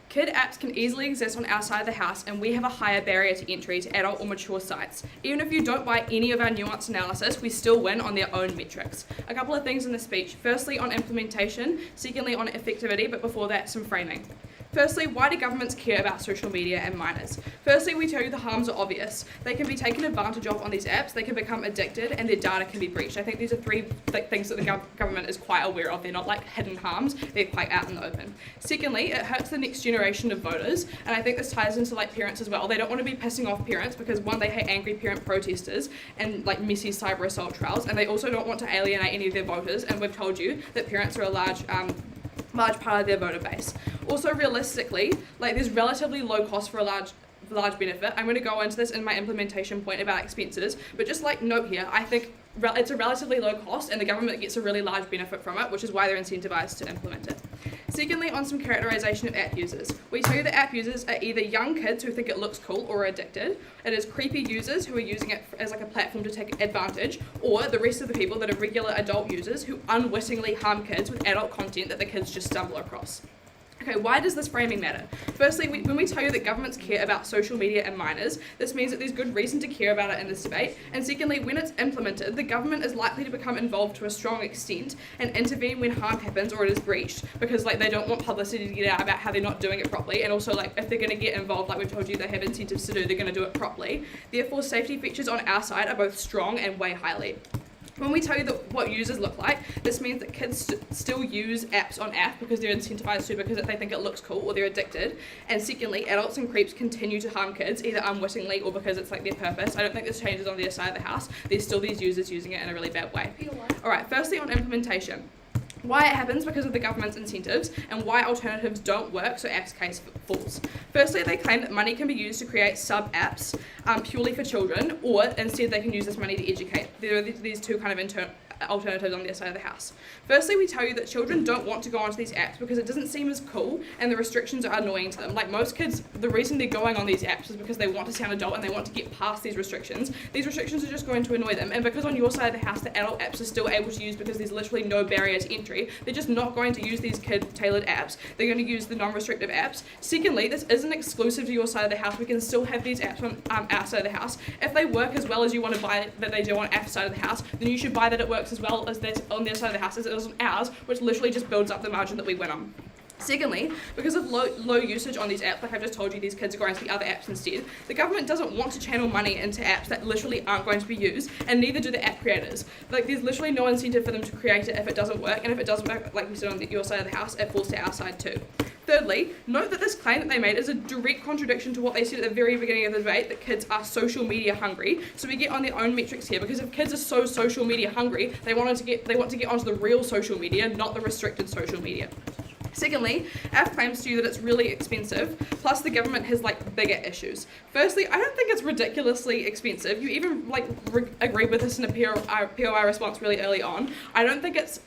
Kid apps can easily exist on our side of the house, and we have a higher barrier to entry to adult or mature sites. Even if you don't buy any of our nuanced analysis, we still win on their own metrics. A couple of things in the speech. Firstly, on implementation. Secondly, on effectivity, but before that, some framing. Firstly, why do governments care about social media and minors? Firstly, we tell you the harms are obvious. They can be taken advantage of on these apps, they can become addicted, and their data can be breached. I think these are three things that the government is quite aware of. They're not like hidden harms, they're quite out in the open. Secondly, it hurts the next generation of voters, and I think this ties into like parents as well. They don't want to be pissing off parents because one, they hate angry parent protesters and like messy cyber assault trials, and they also don't want to alienate any of their voters, and we've told you that parents are a large part of their voter base. Also, realistically, like there's relatively low cost for a large benefit. I'm going to go into this in my implementation point about expenses, but just like note here, I think it's a relatively low cost and the government gets a really large benefit from it, which is why they're incentivized to implement it. Secondly, on some characterization of app users. We tell you that app users are either young kids who think it looks cool or are addicted. It is creepy users who are using it as like a platform to take advantage, or the rest of the people that are regular adult users who unwittingly harm kids with adult content that the kids just stumble across. Okay, why does this framing matter? Firstly, when we tell you that governments care about social media and minors, this means that there's good reason to care about it in this debate. And secondly, when it's implemented, the government is likely to become involved to a strong extent and intervene when harm happens or it is breached, because like they don't want publicity to get out about how they're not doing it properly. And also, like if they're going to get involved, like we've told you, they have incentives to do, they're going to do it properly. Therefore, safety features on our side are both strong and weigh highly. When we tell you what users look like, this means that kids still use apps on app because they're incentivized to, because they think it looks cool or they're addicted. And secondly, adults and creeps continue to harm kids, either unwittingly or because it's like their purpose. I don't think this changes on their side of the house. There's still these users using it in a really bad way. Alright, firstly on implementation. Why it happens because of the government's incentives, and why alternatives don't work, so apps case falls. Firstly, they claim that money can be used to create sub-apps purely for children, or instead they can use this money to educate. There are these two kind of alternatives on their side of the house. Firstly, we tell you that children don't want to go onto these apps because it doesn't seem as cool and the restrictions are annoying to them. Like most kids, the reason they're going on these apps is because they want to sound adult and they want to get past these restrictions. These restrictions are just going to annoy them, and because on your side of the house the adult apps are still able to use because there's literally no barrier to entry, they're just not going to use these kid-tailored apps. They're going to use the non-restrictive apps. Secondly, this isn't exclusive to your side of the house. We can still have these apps on our side of the house. If they work as well as you want to buy that they do on our side of the house, then you should buy that it works as well as that on their side of the house as it is on ours, which literally just builds up the margin that we win on. Secondly, because of low usage on these apps, like I've just told you, these kids are going to the other apps instead. The government doesn't want to channel money into apps that literally aren't going to be used, and neither do the app creators. Like there's literally no incentive for them to create it if it doesn't work, and if it doesn't work, like we said on your side of the house, it falls to our side too. Thirdly, note that this claim that they made is a direct contradiction to what they said at the very beginning of the debate, that kids are social media hungry. So we get on their own metrics here, because if kids are so social media hungry, they want to get onto the real social media, not the restricted social media. Secondly, AF claims to you that it's really expensive, plus the government has bigger issues. Firstly, I don't think it's ridiculously expensive. You even agreed with us in a POI response really early on. I don't think it's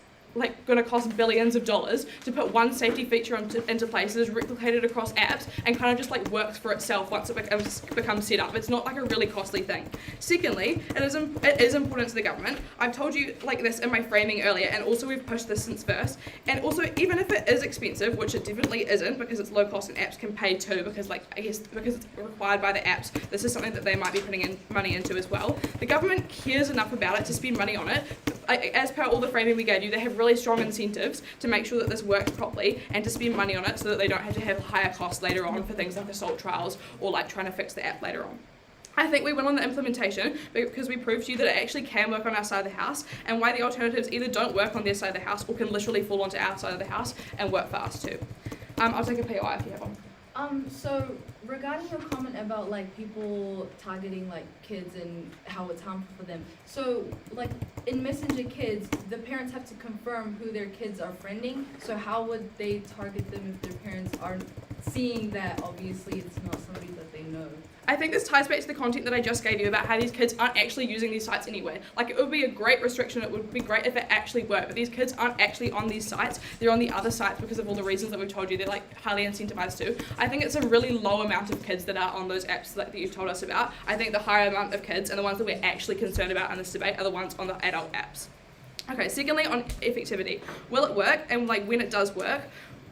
going to cost billions of dollars to put one safety feature into place that is replicated across apps and kind of just works for itself once it becomes set up. It's not a really costly thing. Secondly, it is important to the government. I've told you this in my framing earlier, and also we've pushed this since first. And also, even if it is expensive, which it definitely isn't because it's low cost and apps can pay too, because because it's required by the apps, this is something that they might be putting in money into as well. The government cares enough about it to spend money on it. As per all the framing we gave you, they have really strong incentives to make sure that this works properly and to spend money on it so that they don't have to have higher costs later on for things like assault trials or trying to fix the app later on. I think we win on the implementation because we proved to you that it actually can work on our side of the house, and why the alternatives either don't work on their side of the house or can literally fall onto our side of the house and work for us too. I'll take a POI if you have one. So regarding your comment about people targeting kids and how it's harmful for them. So in Messenger Kids, the parents have to confirm who their kids are friending. So how would they target them if their parents aren't seeing that obviously it's not somebody that they know? I think this ties back to the content that I just gave you about how these kids aren't actually using these sites anyway. It would be a great restriction, it would be great if it actually worked, but these kids aren't actually on these sites, they're on the other sites because of all the reasons that we've told you, they're highly incentivized to. I think it's a really low amount of kids that are on those apps that you've told us about. I think the higher amount of kids and the ones that we're actually concerned about in this debate are the ones on the adult apps. Okay, secondly, on effectivity. Will it work? And when it does work,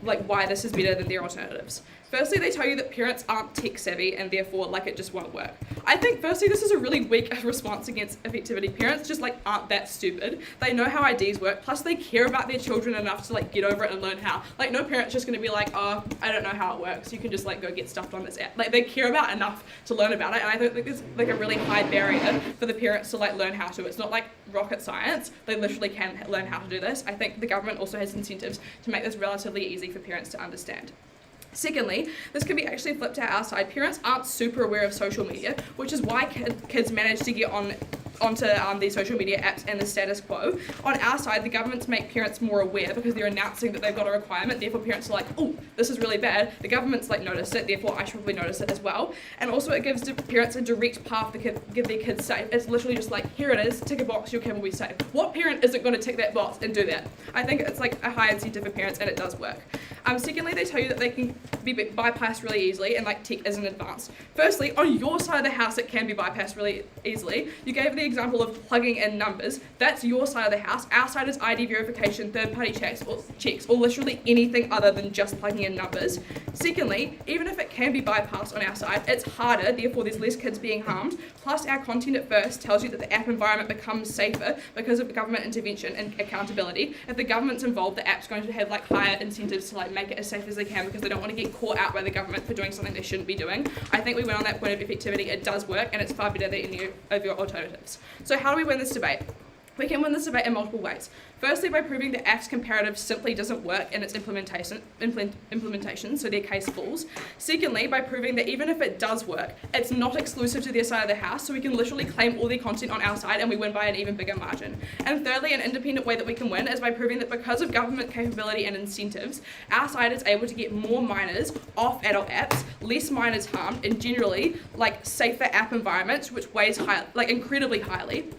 why this is better than their alternatives. Firstly, they tell you that parents aren't tech savvy and therefore it just won't work. I think firstly this is a really weak response against effectivity. Parents just aren't that stupid. They know how IDs work, plus they care about their children enough to get over it and learn how. No parent's just gonna be oh, I don't know how it works. You can just go get stuffed on this app. They care about enough to learn about it, and I think there's a really high barrier for the parents to learn how to. It's not rocket science. They literally can learn how to do this. I think the government also has incentives to make this relatively easy for parents to understand. Secondly, this can be actually flipped to our side. Parents aren't super aware of social media, which is why kids manage to get onto these social media apps and the status quo. On our side, the governments make parents more aware because they're announcing that they've got a requirement, therefore parents are oh, this is really bad. The government's noticed it, therefore I should probably notice it as well. And also it gives parents a direct path to give their kids safe. It's literally just here it is, tick a box, your kid will be safe. What parent isn't going to tick that box and do that? I think it's a high incentive for parents, and it does work. Secondly, they tell you that they can be bypassed really easily, and tech isn't advanced. Firstly, on your side of the house it can be bypassed really easily. You gave the example of plugging in numbers. That's your side of the house. Our side is ID verification, third-party checks, or literally anything other than just plugging in numbers. Secondly, even if it can be bypassed on our side, it's harder, therefore there's less kids being harmed. Plus, our content at first tells you that the app environment becomes safer because of government intervention and accountability. If the government's involved, the app's going to have higher incentives to make it as safe as they can because they don't want to get caught out by the government for doing something they shouldn't be doing. I think we went on that point of effectivity. It does work, and it's far better than any of your alternatives. So how do we win this debate? We can win this debate in multiple ways. Firstly, by proving that AF's comparative simply doesn't work in its implementation, so their case falls. Secondly, by proving that even if it does work, it's not exclusive to their side of the house, so we can literally claim all their content on our side and we win by an even bigger margin. And thirdly, an independent way that we can win is by proving that because of government capability and incentives, our side is able to get more minors off adult apps, less minors harmed, and generally safer app environments, which weighs incredibly highly.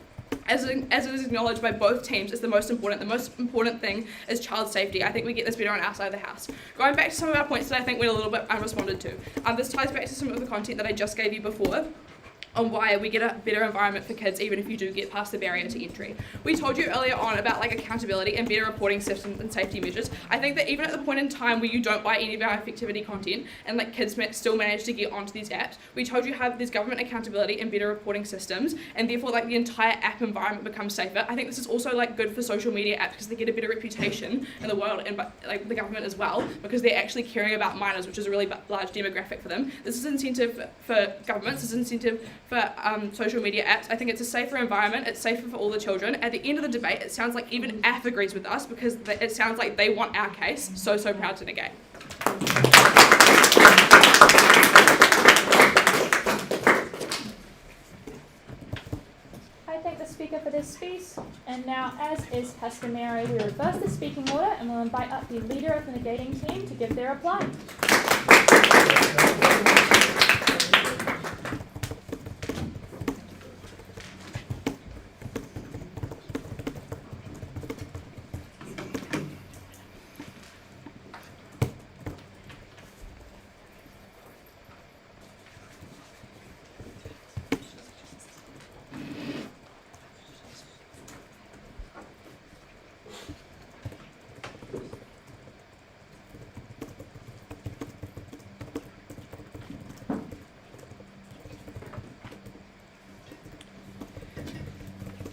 as it is acknowledged by both teams, is the most important. The most important thing is child safety. I think we get this better on our side of the house. Going back to some of our points that I think went a little bit unresponded to. This ties back to some of the content that I just gave you before, on why we get a better environment for kids even if you do get past the barrier to entry. We told you earlier on about like accountability and better reporting systems and safety measures. I think that even at the point in time where you don't buy any of our effectivity content and like kids still manage to get onto these apps, we told you have this government accountability and better reporting systems, and therefore like the entire app environment becomes safer. I think this is also like good for social media apps because they get a better reputation in the world and like the government as well, because they're actually caring about minors, which is a really large demographic for them. This is incentive for governments, this is incentive for social media apps. I think it's a safer environment, it's safer for all the children. At the end of the debate, it sounds like even AF agrees with us because it sounds like they want our case so proud to negate. I thank the speaker for this speech, and now, as is customary, we reverse the speaking order and we'll invite up the leader of the negating team to give their reply.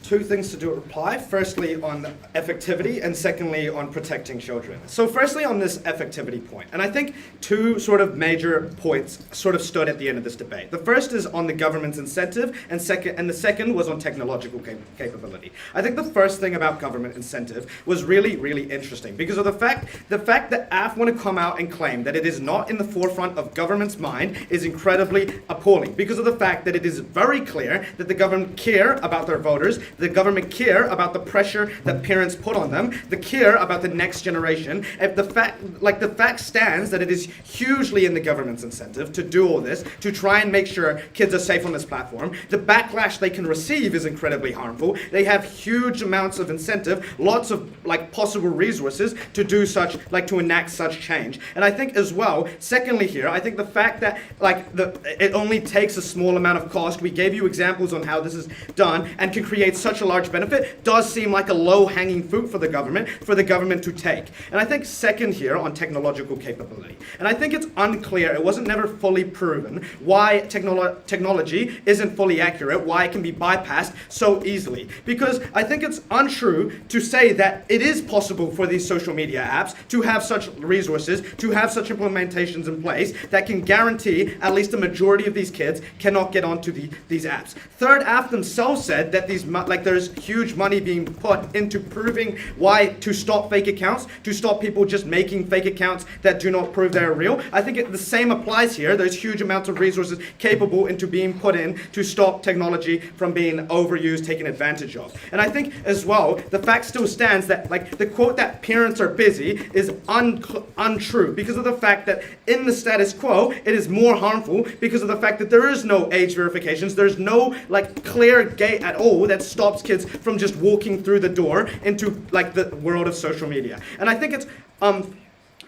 Two things to do at reply. Firstly, on effectivity, and secondly, on protecting children. So firstly, on this effectivity point, and I think two sort of major points sort of stood at the end of this debate. The first is on the government's incentive, and the second was on technological capability. I think the first thing about government incentive was really, really interesting because of the fact that AF want to come out and claim that it is not in the forefront of government's mind is incredibly appalling because of the fact that it is very clear that the government care about their voters. The government care about the pressure that parents put on them. They care about the next generation. If the fact stands that it is hugely in the government's incentive to do all this, to try and make sure kids are safe on this platform. The backlash they can receive is incredibly harmful. They have huge amounts of incentive, lots of possible resources to do such, to enact such change. And I think as well, secondly here, I think the fact that it only takes a small amount of cost. We gave you examples on how this is done and can create such a large benefit does seem like a low-hanging fruit for the government to take. And I think second here on technological capability. And I think it's unclear, it wasn't never fully proven why technology isn't fully accurate, why it can be bypassed so easily. Because I think it's untrue to say that it is possible for these social media apps to have such resources, to have such implementations in place that can guarantee at least a majority of these kids cannot get onto these apps. Third AF themselves said that there's huge money being put into proving why to stop fake accounts, to stop people just making fake accounts that do not prove they're real. I think the same applies here. There's huge amounts of resources capable into being put in to stop technology from being overused, taken advantage of. And I think as well, the fact still stands that the quote that parents are busy is untrue because of the fact that in the status quo, it is more harmful because of the fact that there is no age verifications. There's no clear gate at all that stops kids from just walking through the door into the world of social media. And I think it's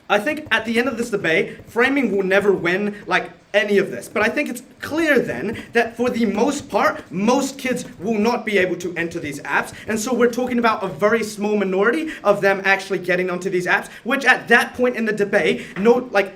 I think at the end of this debate, framing will never win any of this. But I think it's clear then that for the most part, most kids will not be able to enter these apps. And so we're talking about a very small minority of them actually getting onto these apps, which at that point in the debate,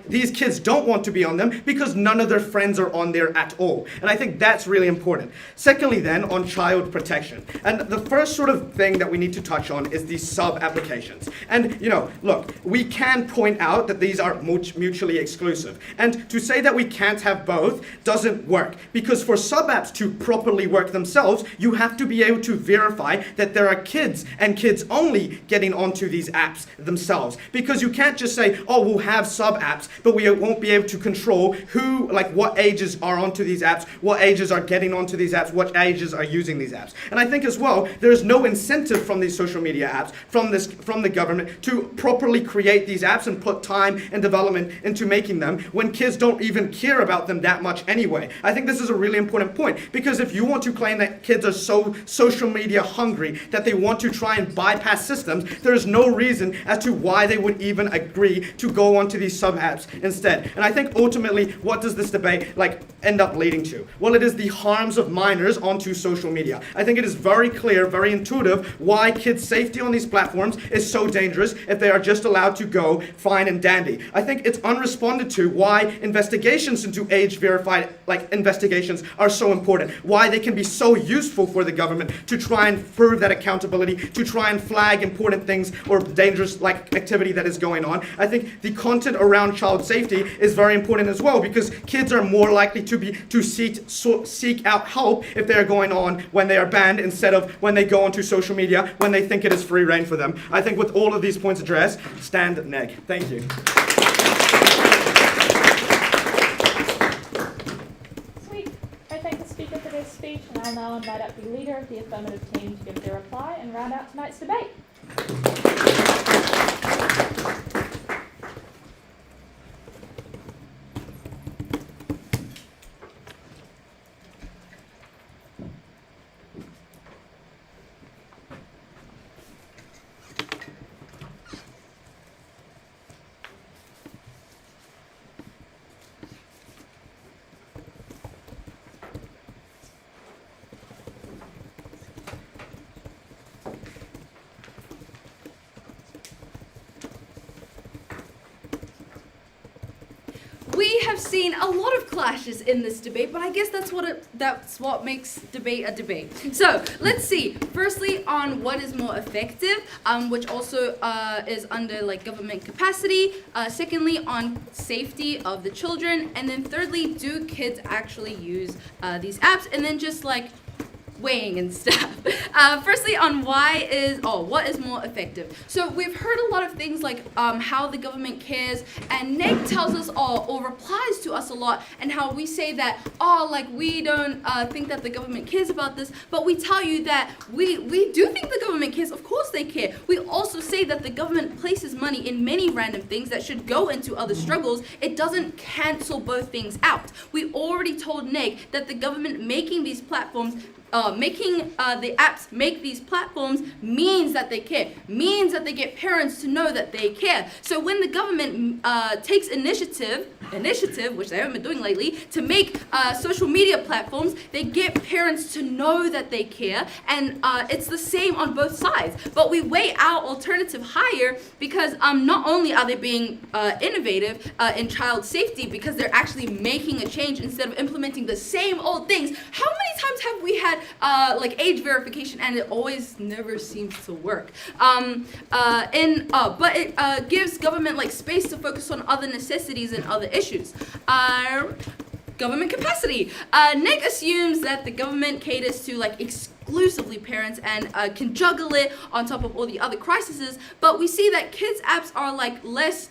these kids don't want to be on them because none of their friends are on there at all. And I think that's really important. Secondly then, on child protection. And the first sort of thing that we need to touch on is these sub-applications. And, look, we can point out that these are mutually exclusive. And to say that we can't have both doesn't work, because for sub-apps to properly work themselves, you have to be able to verify that there are kids and kids only getting onto these apps themselves. Because you can't just say, oh, we'll have sub-apps, but we won't be able to control who, what ages are onto these apps, what ages are getting onto these apps, what ages are using these apps. And I think as well, there's no incentive from these social media apps, from the government, to properly create these apps and put time and development into making them when kids don't even care care about them that much anyway. I think this is a really important point, because if you want to claim that kids are so social media hungry that they want to try and bypass systems, there is no reason as to why they would even agree to go onto these sub-apps instead. And I think ultimately, what does this debate end up leading to? Well, it is the harms of minors onto social media. I think it is very clear, very intuitive, why kids' safety on these platforms is so dangerous if they are just allowed to go fine and dandy. I think it's unresponded to why investigations into age-verified investigations are so important, why they can be so useful for the government to try and prove that accountability, to try and flag important things or dangerous activity that is going on. I think the content around child safety is very important as well, because kids are more likely to seek out help if they are going on when they are banned, instead of when they go onto social media when they think it is free reign for them. I think with all of these points addressed, stand neg. Thank you. Sweet. I thank the speaker for their speech, and I'll now invite up the leader of the affirmative team to give their reply and round out tonight's debate. We have seen a lot of clashes in this debate, but I guess that's what makes debate a debate. So let's see. Firstly, on what is more effective, which also is under government capacity. Secondly, on safety of the children, and then thirdly, do kids actually use these apps? And then just weighing and stuff. Firstly, on what is more effective. So we've heard a lot of things how the government cares, and Neg tells us or replies to us a lot, and how we say that, we don't think that the government cares about this, but we tell you that we do think the government cares. Of course they care. We also say that the government places money in many random things that should go into other struggles. It doesn't cancel both things out. We already told Neg that the government making these platforms making the apps make these platforms means that they care, means that they get parents to know that they care. So when the government takes initiative, which they haven't been doing lately, to make social media platforms, they get parents to know that they care, and it's the same on both sides. But we weigh our alternative higher because not only are they being innovative in child safety, because they're actually making a change instead of implementing the same old things. How many times have we had age verification and it always never seems to work? But it gives government space to focus on other necessities and other issues. Government capacity. Nick assumes that the government caters to exclusively parents and can juggle it on top of all the other crises, but we see that kids apps are less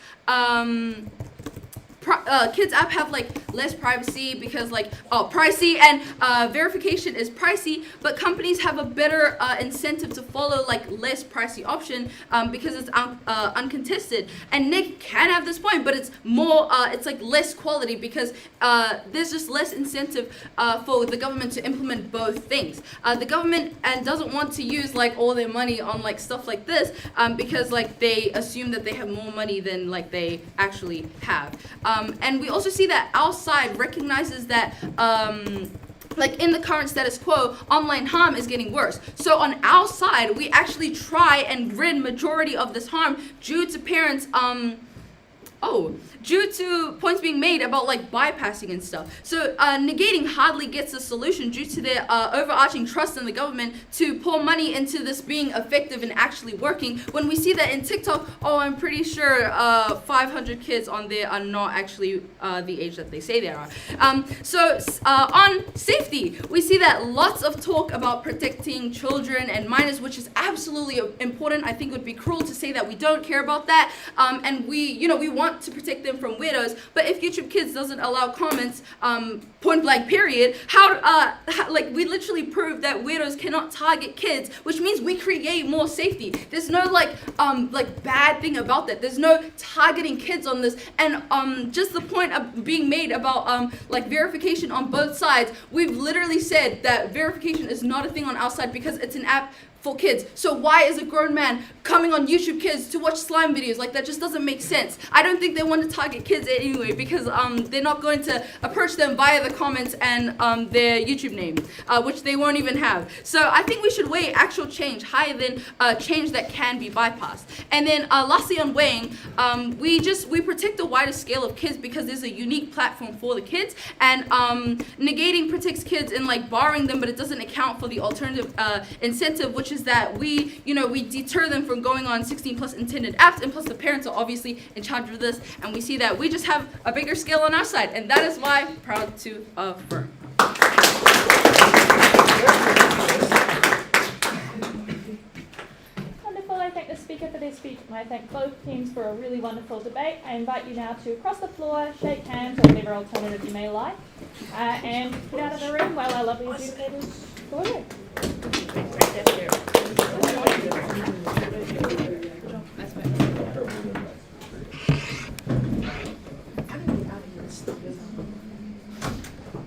kids app have less privacy because pricey, and verification is pricey, but companies have a better incentive to follow less pricey option because it's uncontested. And Nick can have this point, but it's more it's less quality because there's just less incentive for the government to implement both things. The government doesn't want to use all their money on stuff like this because they assume that they have more money than they actually have. And we also see that our side recognizes that in the current status quo, online harm is getting worse. So on our side, we actually try and rid majority of this harm due to parents due to points being made about bypassing and stuff. So negating hardly gets a solution due to their overarching trust in the government to pour money into this being effective and actually working, when we see that in TikTok, I'm pretty sure 500 kids on there are not actually the age that they say they are. So on safety, we see that lots of talk about protecting children and minors, which is absolutely important. I think it would be cruel to say that we don't care about that. And we want want to protect them from weirdos, but if YouTube Kids doesn't allow comments, point blank period, like we literally proved that weirdos cannot target kids, which means we create more safety. There's no like bad thing about that. There's no targeting kids on this, and just the point of being made about like verification on both sides. We've literally said that verification is not a thing on our side because it's an app for kids. So why is a grown man coming on YouTube Kids to watch slime videos? Like, that just doesn't make sense. I don't think they want to target kids anyway because they're not going to approach them via the comments and their YouTube name, which they won't even have. So I think we should weigh actual change higher than change that can be bypassed. And then lastly on weighing, we protect a wider scale of kids because there's a unique platform for the kids, and negating protects kids and like barring them, but it doesn't account for the alternative incentive, which is that we deter them from going on 16+ intended apps, and plus the parents are obviously in charge of this, and we see that we just have a bigger scale on our side, and that is why proud to affirm. Wonderful. I thank the speaker for their speech, and I thank both teams for a really wonderful debate. I invite you now to cross the floor, shake hands, or whatever alternative you may like, and get out of the room while our lovely educators go in.